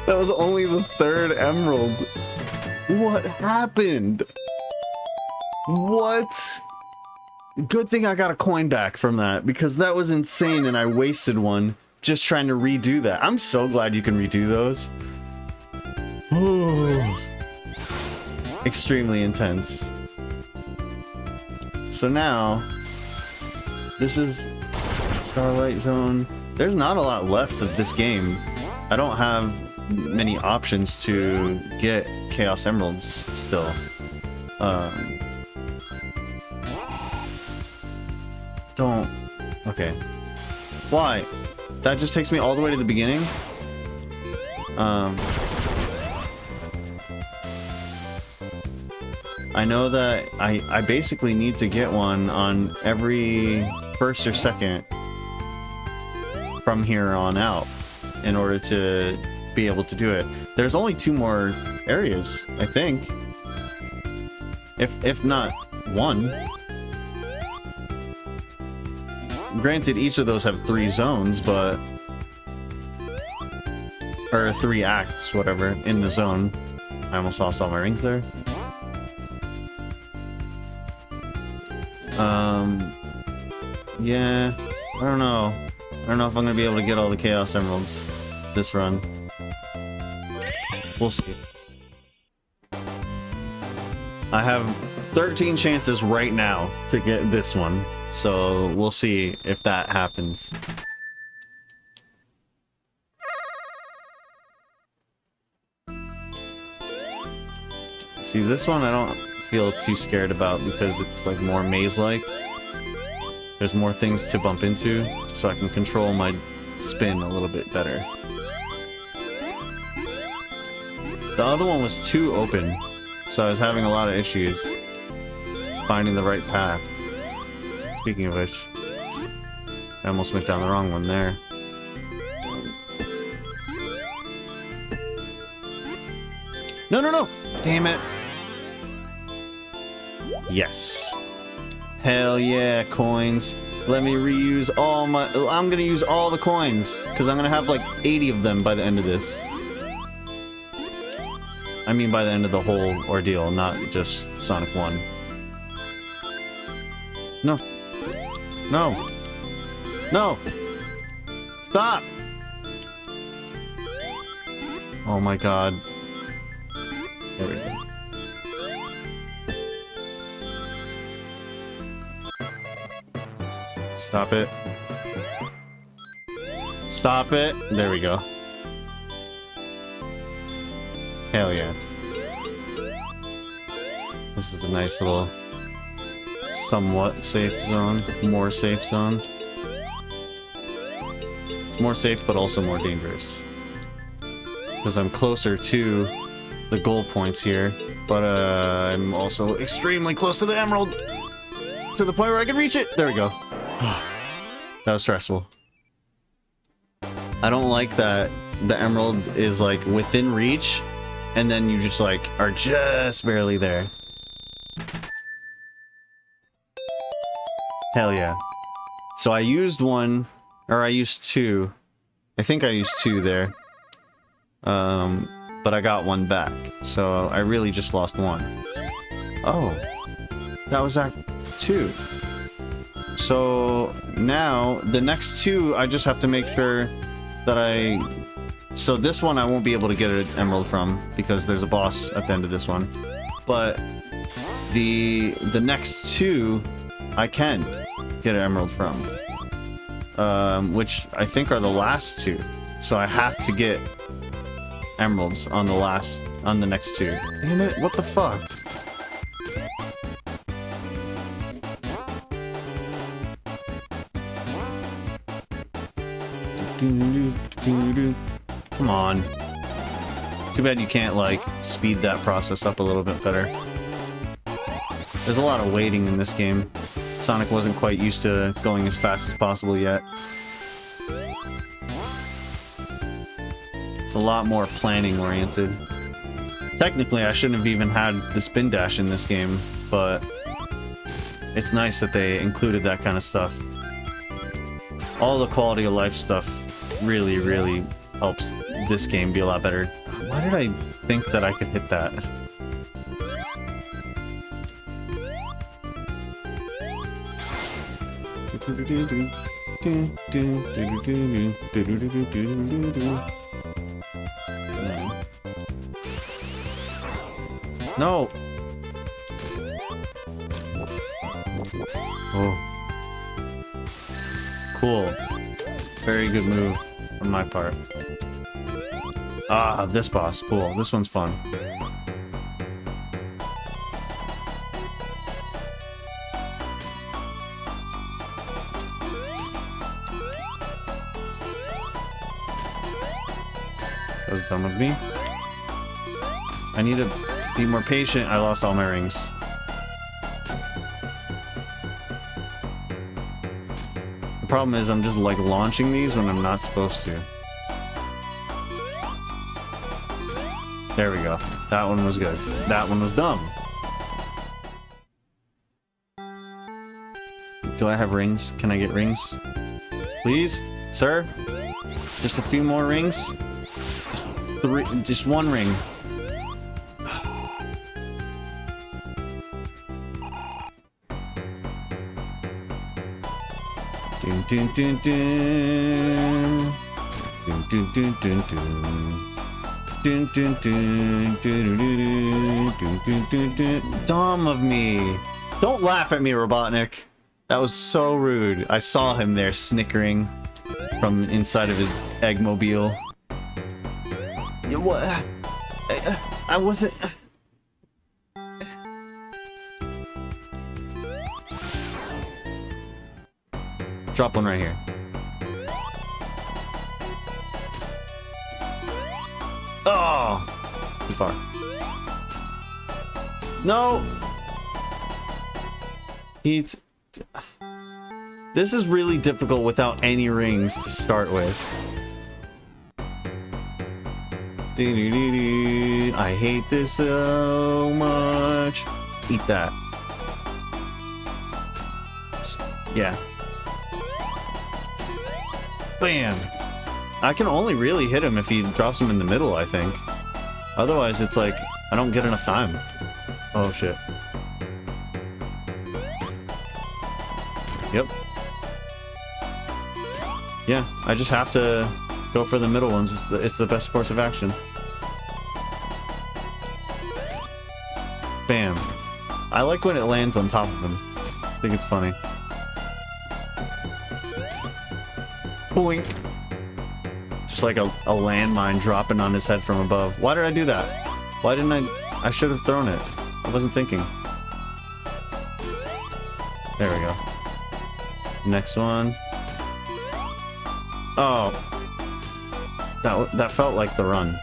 That was only the third emerald. What happened? What? Good thing I got a coin back from that, because that was insane and I wasted one just trying to redo that. I'm so glad you can redo those. Extremely intense. So now, this is Starlight Zone. There's not a lot left of this game. I don't have many options to get Chaos Emeralds still. Don't. Okay. Why? That just takes me all the way to the beginning? I know that I basically need to get one on every first or second from here on out in order to be able to do it. There's only 2 more areas, I think. If not one. Granted, each of those have 3 zones, but... or 3 acts, whatever, in the zone. I almost lost all my rings there. Yeah, I don't know. I don't know if I'm gonna be able to get all the Chaos Emeralds this run. We'll see. I have 13 chances right now to get this one, so we'll see if that happens. See, this one I don't feel too scared about because it's like more maze-like. There's more things to bump into, so I can control my spin a little bit better. The other one was too open, so I was having a lot of issues finding the right path. Speaking of which, I almost went down the wrong one there. No, no, no! Damn it! Yes. Hell yeah, coins. Let me reuse all my... I'm gonna use all the coins, because I'm gonna have like 80 of them by the end of this. I mean by the end of the whole ordeal, not just Sonic 1. No. No. No! Stop! Oh my god. There we go. Stop it. Stop it. There we go. Hell yeah. This is a nice little somewhat safe zone. More safe zone. It's more safe but also more dangerous. Because I'm closer to the goal points here. But I'm also extremely close to the emerald. To the point where I can reach it. There we go. That was stressful. I don't like that the emerald is like within reach and then you just like are just barely there. Hell yeah. So I used one, or I used two. I think I used two there. But I got one back. So I really just lost one. Oh. That was Act 2. So now, the next two, I just have to make sure that I... So this one I won't be able to get an emerald from, because there's a boss at the end of this one. But the next two, I can get an emerald from. Which I think are the last two. So I have to get emeralds on the next two. Damn it, what the fuck? Come on. Too bad you can't, like, speed that process up a little bit better. There's a lot of waiting in this game. Sonic wasn't quite used to going as fast as possible yet. It's a lot more planning oriented. Technically, I shouldn't have even had the spin dash in this game, but it's nice that they included that kind of stuff. All the quality of life stuff really, really helps this game be a lot better. Why did I think that I could hit that? No! Oh. Cool. Very good move on my part. Ah, this boss. Cool. This one's fun. That was dumb of me. I need to be more patient. I lost all my rings. The problem is I'm just like launching these when I'm not supposed to. There we go. That one was good. That one was dumb. Do I have rings? Can I get rings? Please? Sir? Just a few more rings? Just one ring. Dun dun dun dun. Dun dun dun dun dun. Dun dun dun dun dun dun dun dun. Dumb of me. Don't laugh at me, Robotnik. That was so rude. I saw him there snickering from inside of his eggmobile. Yeah, what? I wasn't... Drop one right here. Oh! Too far. No! This is really difficult without any rings to start with. I hate this so much. Eat that. Yeah. Bam! I can only really hit him if he drops him in the middle, I think. Otherwise, it's like, I don't get enough time. Oh, shit. Yep. Yeah, I just have to go for the middle ones. It's the best course of action. Bam. I like when it lands on top of him. I think it's funny. Boink. Just like a landmine dropping on his head from above. Why did I do that? Why didn't I should have thrown it. I wasn't thinking. There we go. Next one. Oh. That felt like the run.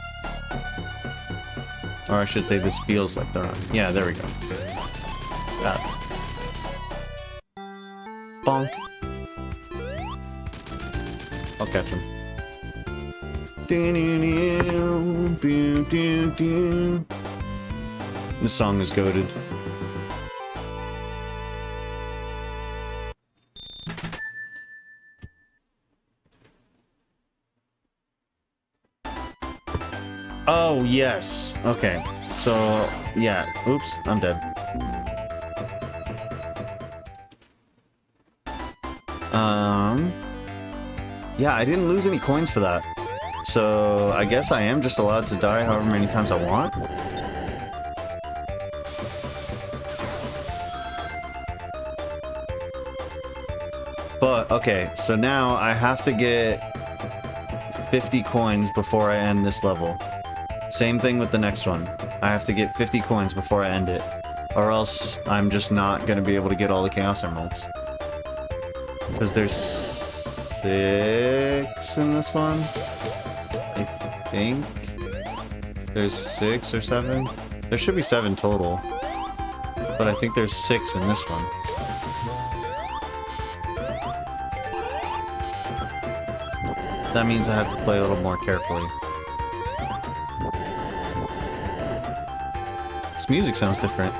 Or I should say this feels like the run. Yeah, there we go. That. Bonk. I'll catch him. This song is goated. Oh, yes. Okay. So, yeah. Oops, I'm dead. Yeah, I didn't lose any coins for that. So, I guess I am just allowed to die however many times I want. But, okay, so now I have to get 50 coins before I end this level. Same thing with the next one. I have to get 50 coins before I end it. Or else I'm just not going to be able to get all the Chaos Emeralds. Because there's 6 in this one. I think. There's 6 or 7. There should be 7 total. But I think there's 6 in this one. That means I have to play a little more carefully. This music sounds different.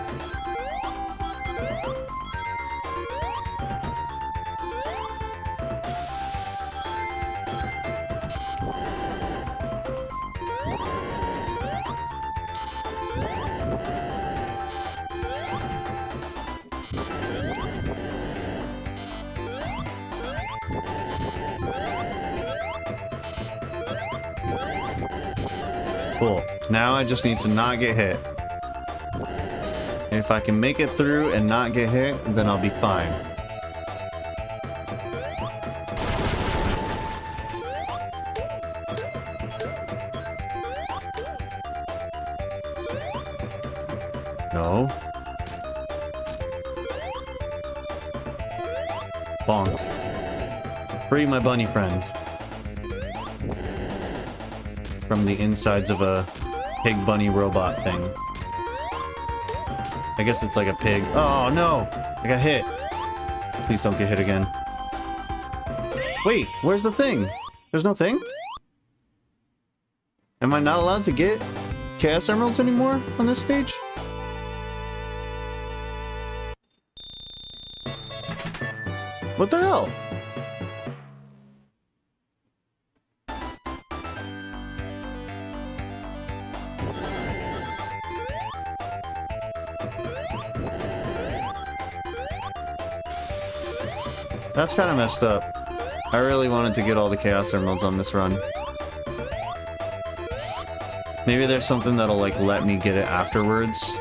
Cool. Now I just need to not get hit. If I can make it through and not get hit, then I'll be fine. No. Bonk. Free my bunny friend. From the insides of a pig bunny robot thing. I guess it's like a pig. Oh no! I got hit. Please don't get hit again. Wait, where's the thing? There's no thing? Am I not allowed to get Chaos Emeralds anymore on this stage? What the hell? That's kind of messed up. I really wanted to get all the Chaos Emeralds on this run. Maybe there's something that'll, like, let me get it afterwards.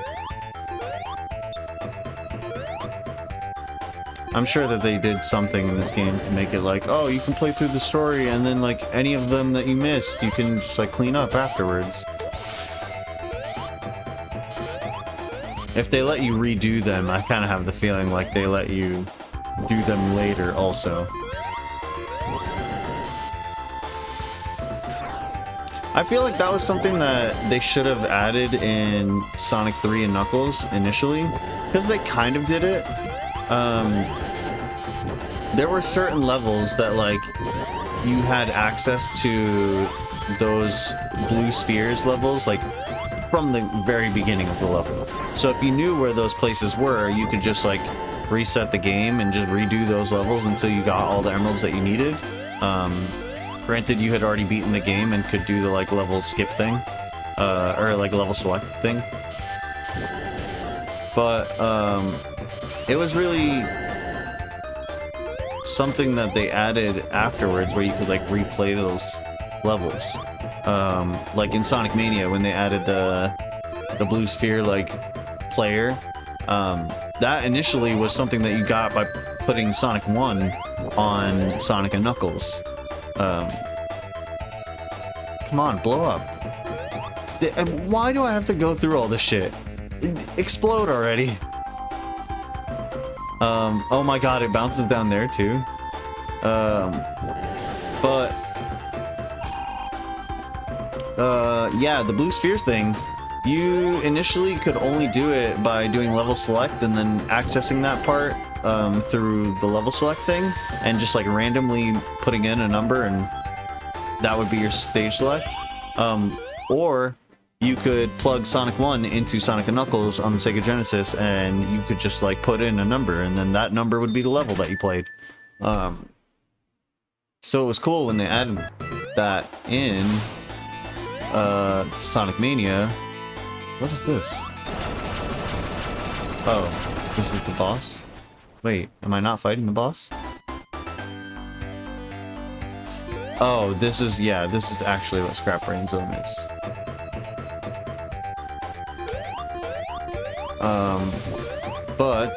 I'm sure that they did something in this game to make it like, oh, you can play through the story and then, like, any of them that you missed, you can just, like, clean up afterwards. If they let you redo them, I kind of have the feeling like they let you do them later also. I feel like that was something that they should have added in Sonic 3 and Knuckles initially, because they kind of did it. There were certain levels that, like, you had access to those blue spheres levels, like, from the very beginning of the level. So if you knew where those places were, you could just, like, reset the game and just redo those levels until you got all the emeralds that you needed. Granted, you had already beaten the game and could do the, like, level skip thing, or, like, level select thing. But, it was really something that they added afterwards where you could, like, replay those levels. Like in Sonic Mania, when they added the blue sphere, like, player, that initially was something that you got by putting Sonic 1 on Sonic and Knuckles. Come on, blow up. And why do I have to go through all this shit? Explode already. Oh my god, it bounces down there too. Yeah, the blue spheres thing, you initially could only do it by doing level select and then accessing that part through the level select thing and just, like, randomly putting in a number and that would be your stage select. Or you could plug Sonic 1 into Sonic and Knuckles on the Sega Genesis and you could just, like, put in a number and then that number would be the level that you played. So it was cool when they added that in. Sonic Mania. What is this? Oh, this is the boss? Wait, am I not fighting the boss? Oh, this is, yeah, this is actually what Scrap-Brain Zone is. But...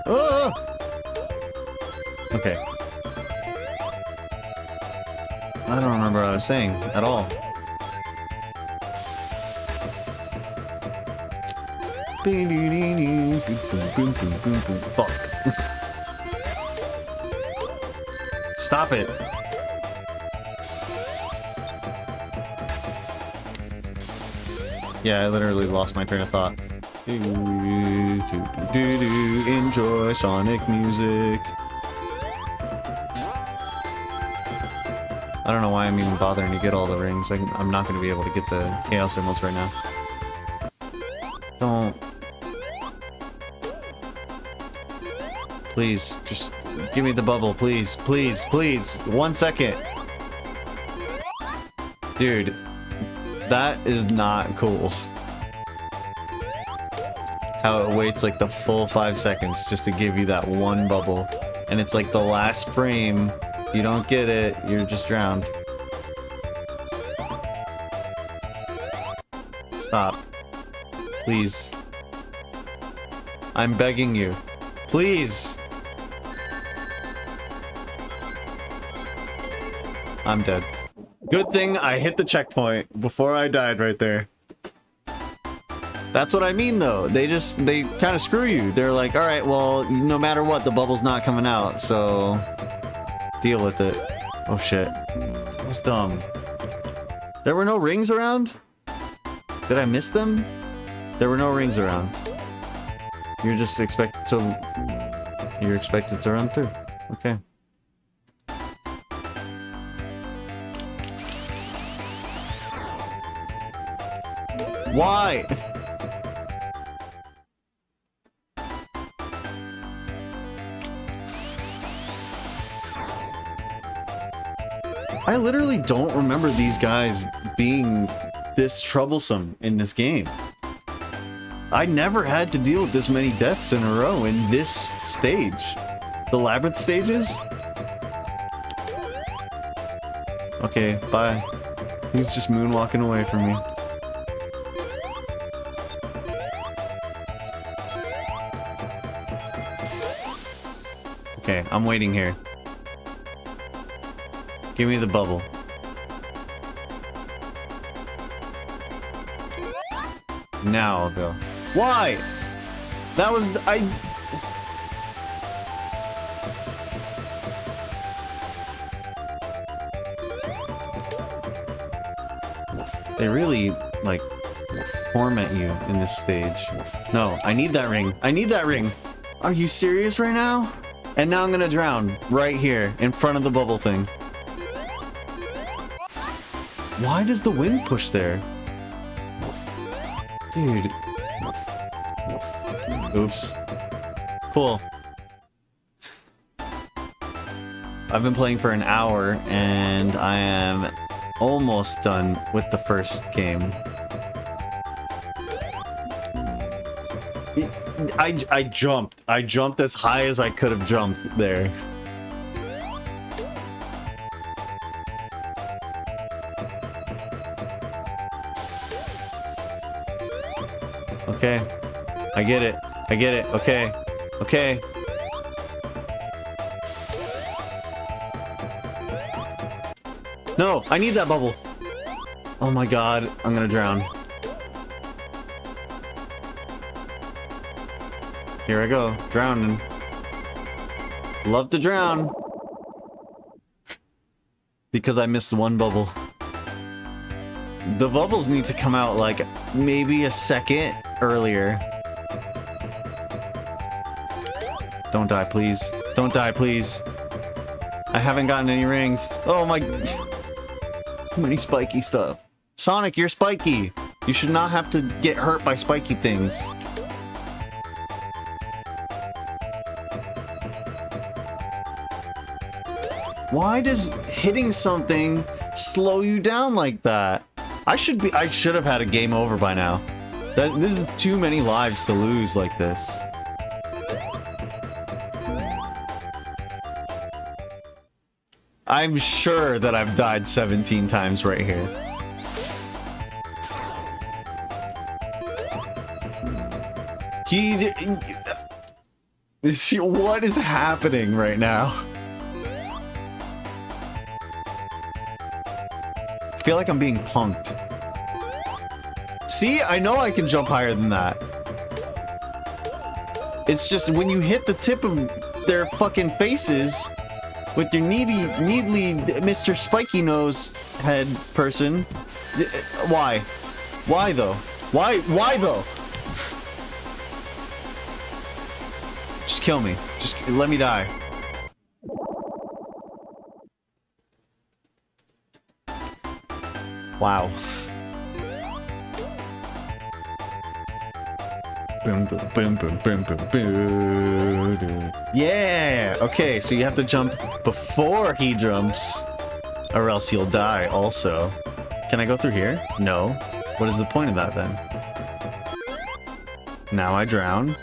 Oh! Okay. I don't remember what I was saying at all. Fuck. Stop it. Yeah, I literally lost my train of thought. Enjoy Sonic music. I don't know why I'm even bothering to get all the rings. I'm not going to be able to get the Chaos Emeralds right now. Don't. Please, just give me the bubble, please. Please, please. 1 second. Dude, that is not cool. How it waits like the full 5 seconds just to give you that one bubble. And it's like the last frame. You don't get it, you're just drowned. Stop. Please. I'm begging you. Please! I'm dead. Good thing I hit the checkpoint before I died right there. That's what I mean though. They kind of screw you. They're like, alright, well, no matter what, the bubble's not coming out, so... deal with it. Oh shit. That was dumb. There were no rings around? Did I miss them? There were no rings around. You're just expected to... You're expected to run through. Okay. Why? I literally don't remember these guys being this troublesome in this game. I never had to deal with this many deaths in a row in this stage. The Labyrinth stages? Okay, bye. He's just moonwalking away from me. Okay, I'm waiting here. Give me the bubble. Now I'll go. Why? That was... They really, like, torment you in this stage. No, I need that ring. I need that ring! Are you serious right now? And now I'm gonna drown right here in front of the bubble thing. Why does the wind push there? Dude. Oops. Cool. I've been playing for an hour and I am almost done with the first game. I jumped. I jumped as high as I could have jumped there. Okay. I get it. I get it. Okay. Okay. No, I need that bubble. Oh my god, I'm gonna drown. Here I go, drowning. Love to drown. Because I missed one bubble. The bubbles need to come out like maybe a second earlier. Don't die, please. Don't die, please. I haven't gotten any rings. Oh my... Too many spiky stuff. Sonic, you're spiky. You should not have to get hurt by spiky things. Why does hitting something slow you down like that? I should have had a game over by now. This is too many lives to lose like this. I'm sure that I've died 17 times right here. What is happening right now? I feel like I'm being punked. See, I know I can jump higher than that. It's just when you hit the tip of their fucking faces with your needly Mr. Spiky Nose head person. Why? Why though? Why though? Just kill me. Just let me die. Wow. Boom, boom, boom, boom, boom, boom, boom. Yeah! Okay, so you have to jump before he jumps, or else you'll die also. Can I go through here? No. What is the point of that then? Now I drown.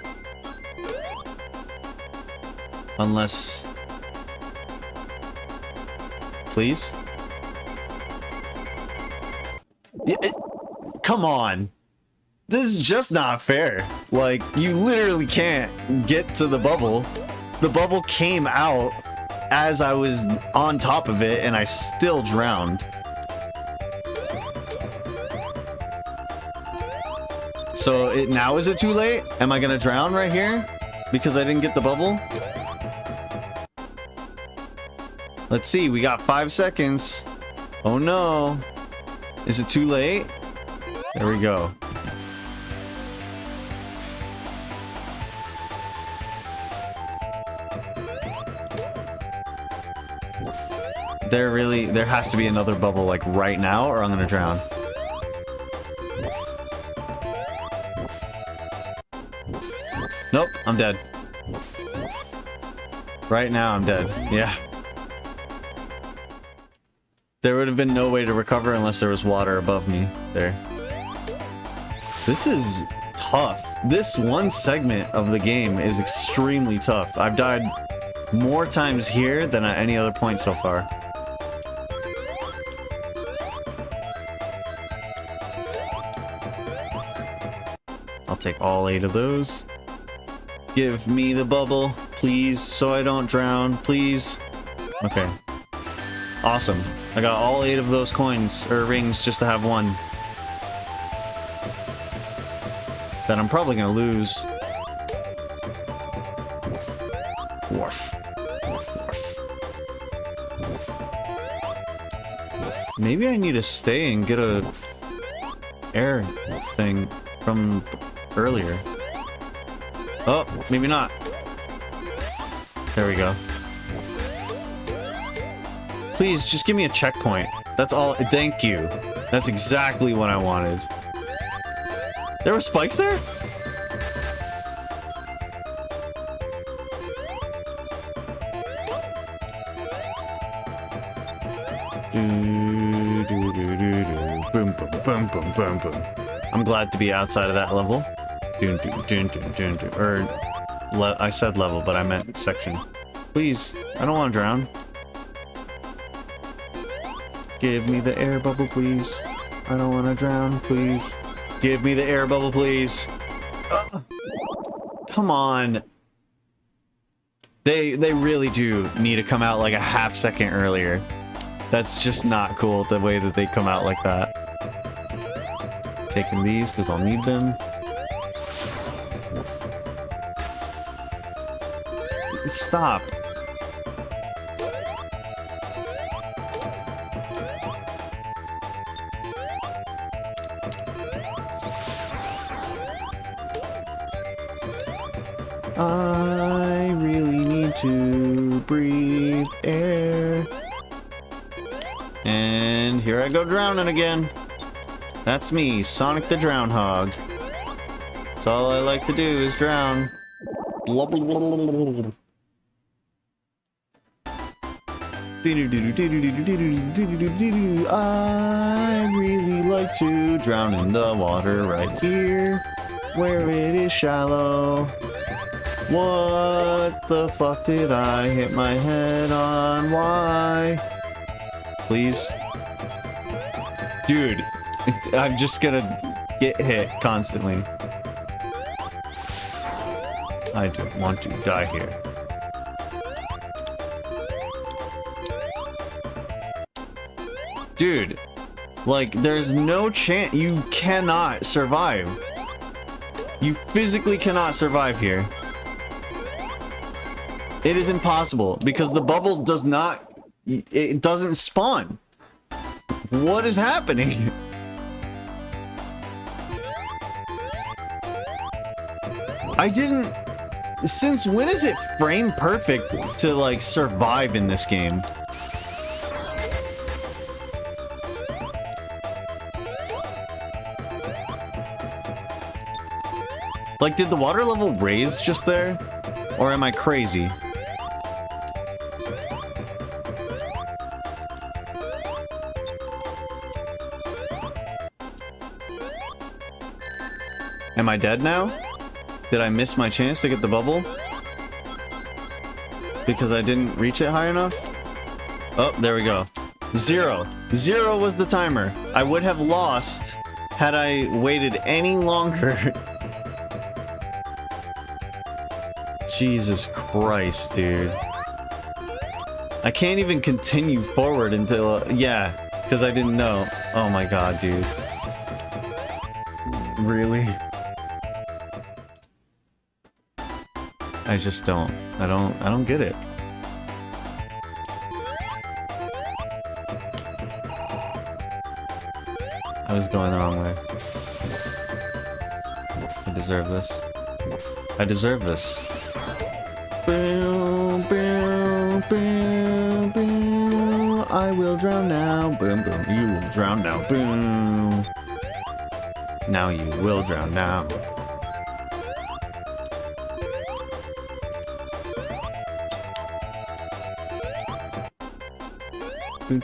Unless... Please? Come on! This is just not fair. Like, you literally can't get to the bubble. The bubble came out as I was on top of it, and I still drowned. So, now is it too late? Am I gonna drown right here? Because I didn't get the bubble? Let's see, we got 5 seconds. Oh no. Is it too late? There we go. There has to be another bubble, like, right now, or I'm gonna drown. Nope, I'm dead. Right now, I'm dead. Yeah. There would have been no way to recover unless there was water above me. There. This is tough. This one segment of the game is extremely tough. I've died more times here than at any other point so far. I'll take all 8 of those. Give me the bubble, please, so I don't drown, please. Okay. Awesome. I got all 8 of those coins, or rings, just to have one. That I'm probably gonna lose. Woof. Woof. Maybe I need to stay and get a air thing from earlier. Oh, maybe not. There we go. Please, just give me a checkpoint. That's all. Thank you. That's exactly what I wanted. There were spikes there? Boom, boom, boom, boom, boom, boom. I'm glad to be outside of that level. Or, I said level, but I meant section. Please, I don't want to drown. Give me the air bubble, please. I don't want to drown, please. Give me the air bubble, please. Come on. They really do need to come out like a half second earlier. That's just not cool, the way that they come out like that. Taking these, because I'll need them. Stop. I really need to breathe air. And here I go drowning again. That's me, Sonic the Drownhog. That's all I like to do is drown. Blah, blah, blah, blah, blah. I really like to drown in the water right here, where it is shallow. What the fuck did I hit my head on? Why? Please? Dude, I'm just gonna get hit constantly. I don't want to die here. Dude, like, there's no chance. You cannot survive. You physically cannot survive here. It is impossible because the bubble does not. It doesn't spawn. What is happening? I didn't. Since when is it frame perfect to, like, survive in this game? Like, did the water level raise just there? Or am I crazy? Am I dead now? Did I miss my chance to get the bubble? Because I didn't reach it high enough? Oh, there we go. 0. 0 was the timer. I would have lost had I waited any longer. Jesus Christ, dude. I can't even continue forward until... yeah, because I didn't know. Oh my god, dude. Really? I just don't. I don't get it. I was going the wrong way. I deserve this. I deserve this. Boom, boom, boom, boom. I will drown now. Boom, boom. You will drown now. Boom. Now you will drown now. Please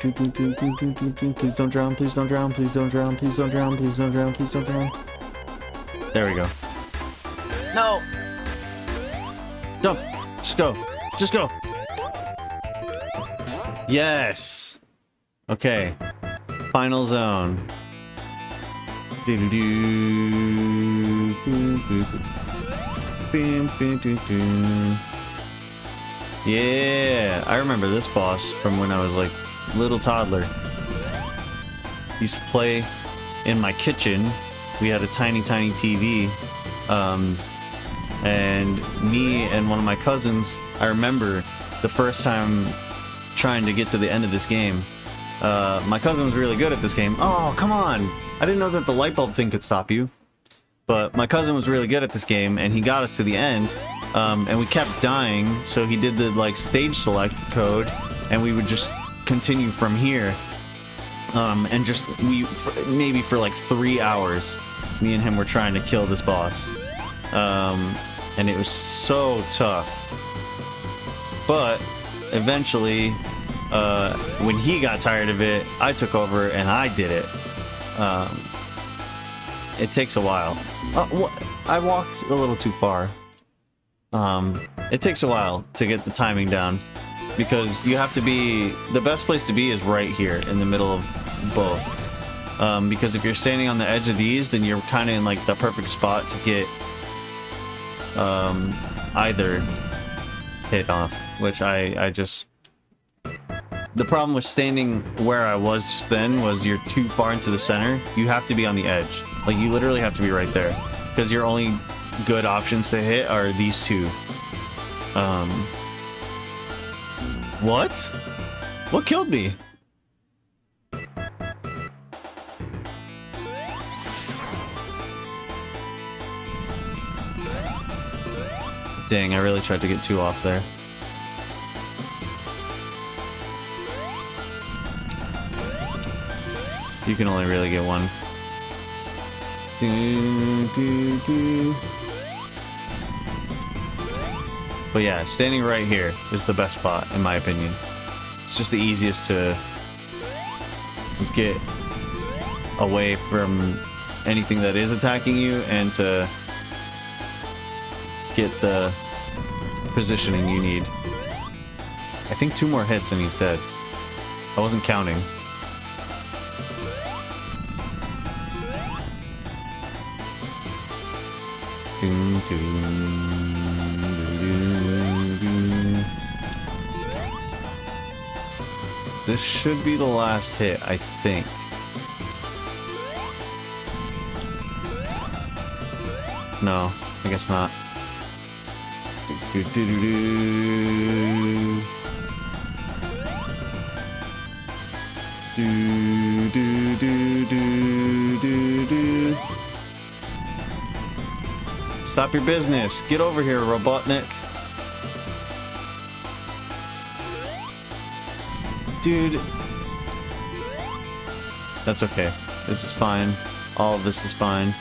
don't drown, please don't drown, please don't drown, please don't drown, please don't drown, please don't drown. There we go. No! Jump! Just go! Just go! Yes! Okay. Final zone. Yeah! I remember this boss from when I was like little toddler. Used to play in my kitchen. We had a tiny TV, and me and one of my cousins, I remember the first time trying to get to the end of this game. My cousin was really good at this game. Oh, come on! I didn't know that the light bulb thing could stop you. But my cousin was really good at this game, and he got us to the end, and we kept dying, so he did the, like, stage select code, and we would just continue from here, and just, maybe for like 3 hours, me and him were trying to kill this boss, and it was so tough, but eventually, when he got tired of it, I took over and I did it. It takes a while. I walked a little too far. It takes a while to get the timing down, because you have to be... the best place to be is right here, in the middle of both. Because if you're standing on the edge of these, then you're kind of in, like, the perfect spot to get either hit off, which I just... The problem with standing where I was just then was you're too far into the center. You have to be on the edge. Like, you literally have to be right there, because your only good options to hit are these two. What? What killed me? Dang, I really tried to get 2 off there. You can only really get 1. But yeah, standing right here is the best spot, in my opinion. just the easiest to get away from anything that is attacking you and to get the positioning you need. I think 2 more hits and he's dead. I wasn't counting. Doom, doom. This should be the last hit, I think. No, I guess not. Do, do, do, do. Do, do, do, do, do, do. Stop your business. Get over here, Robotnik. Dude. That's okay. This is fine. All of this is fine.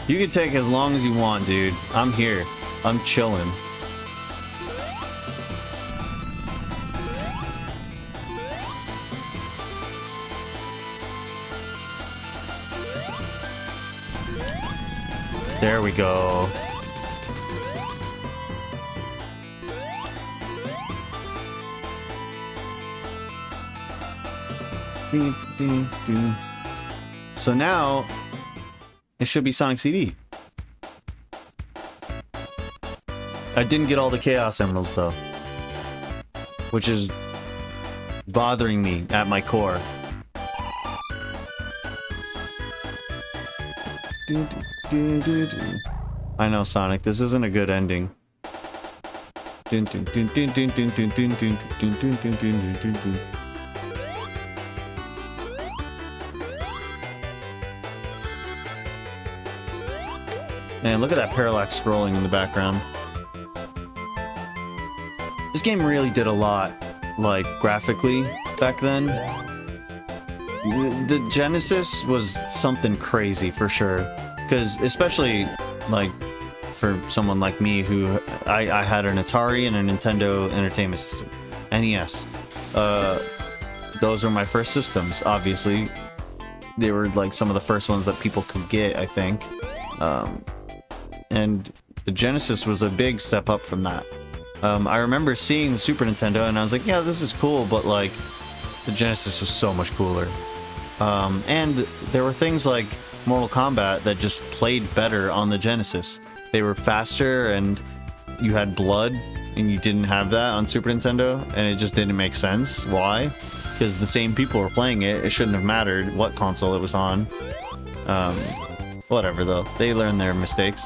You can take as long as you want, dude. I'm here. I'm chilling. There we go. So now it should be Sonic CD. I didn't get all the Chaos Emeralds though, which is bothering me at my core. I know, Sonic, this isn't a good ending. Man, look at that parallax scrolling in the background. This game really did a lot, like, graphically back then. The Genesis was something crazy for sure. Because, especially, like, for someone like me who... I had an Atari and a Nintendo Entertainment System. NES. Those were my first systems, obviously. They were, like, some of the first ones that people could get, I think. And the Genesis was a big step up from that. I remember seeing the Super Nintendo and I was like, yeah, this is cool, but like, the Genesis was so much cooler. And there were things like Mortal Kombat that just played better on the Genesis. They were faster and you had blood and you didn't have that on Super Nintendo and it just didn't make sense. Why? Because the same people were playing it. It shouldn't have mattered what console it was on. Whatever though, they learned their mistakes.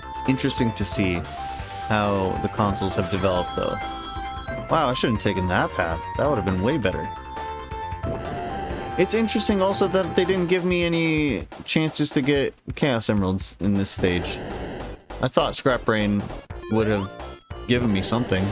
It's interesting to see how the consoles have developed though. Wow, I shouldn't have taken that path. That would have been way better. It's interesting also that they didn't give me any chances to get Chaos Emeralds in this stage. I thought Scrap Brain would have given me something.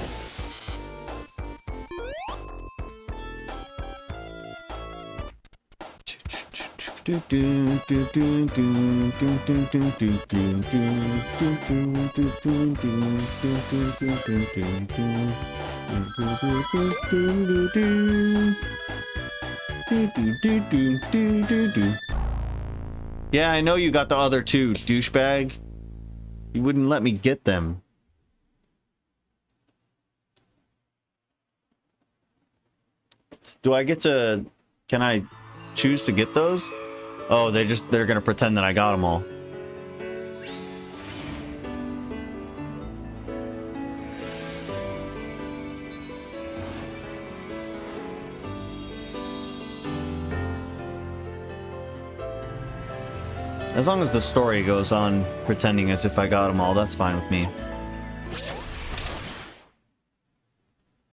Yeah, I know you got the other 2, douchebag. You wouldn't let me get them. Do I get to... Can I choose to get those? Oh, they're gonna pretend that I got them all. As long as the story goes on pretending as if I got them all, that's fine with me.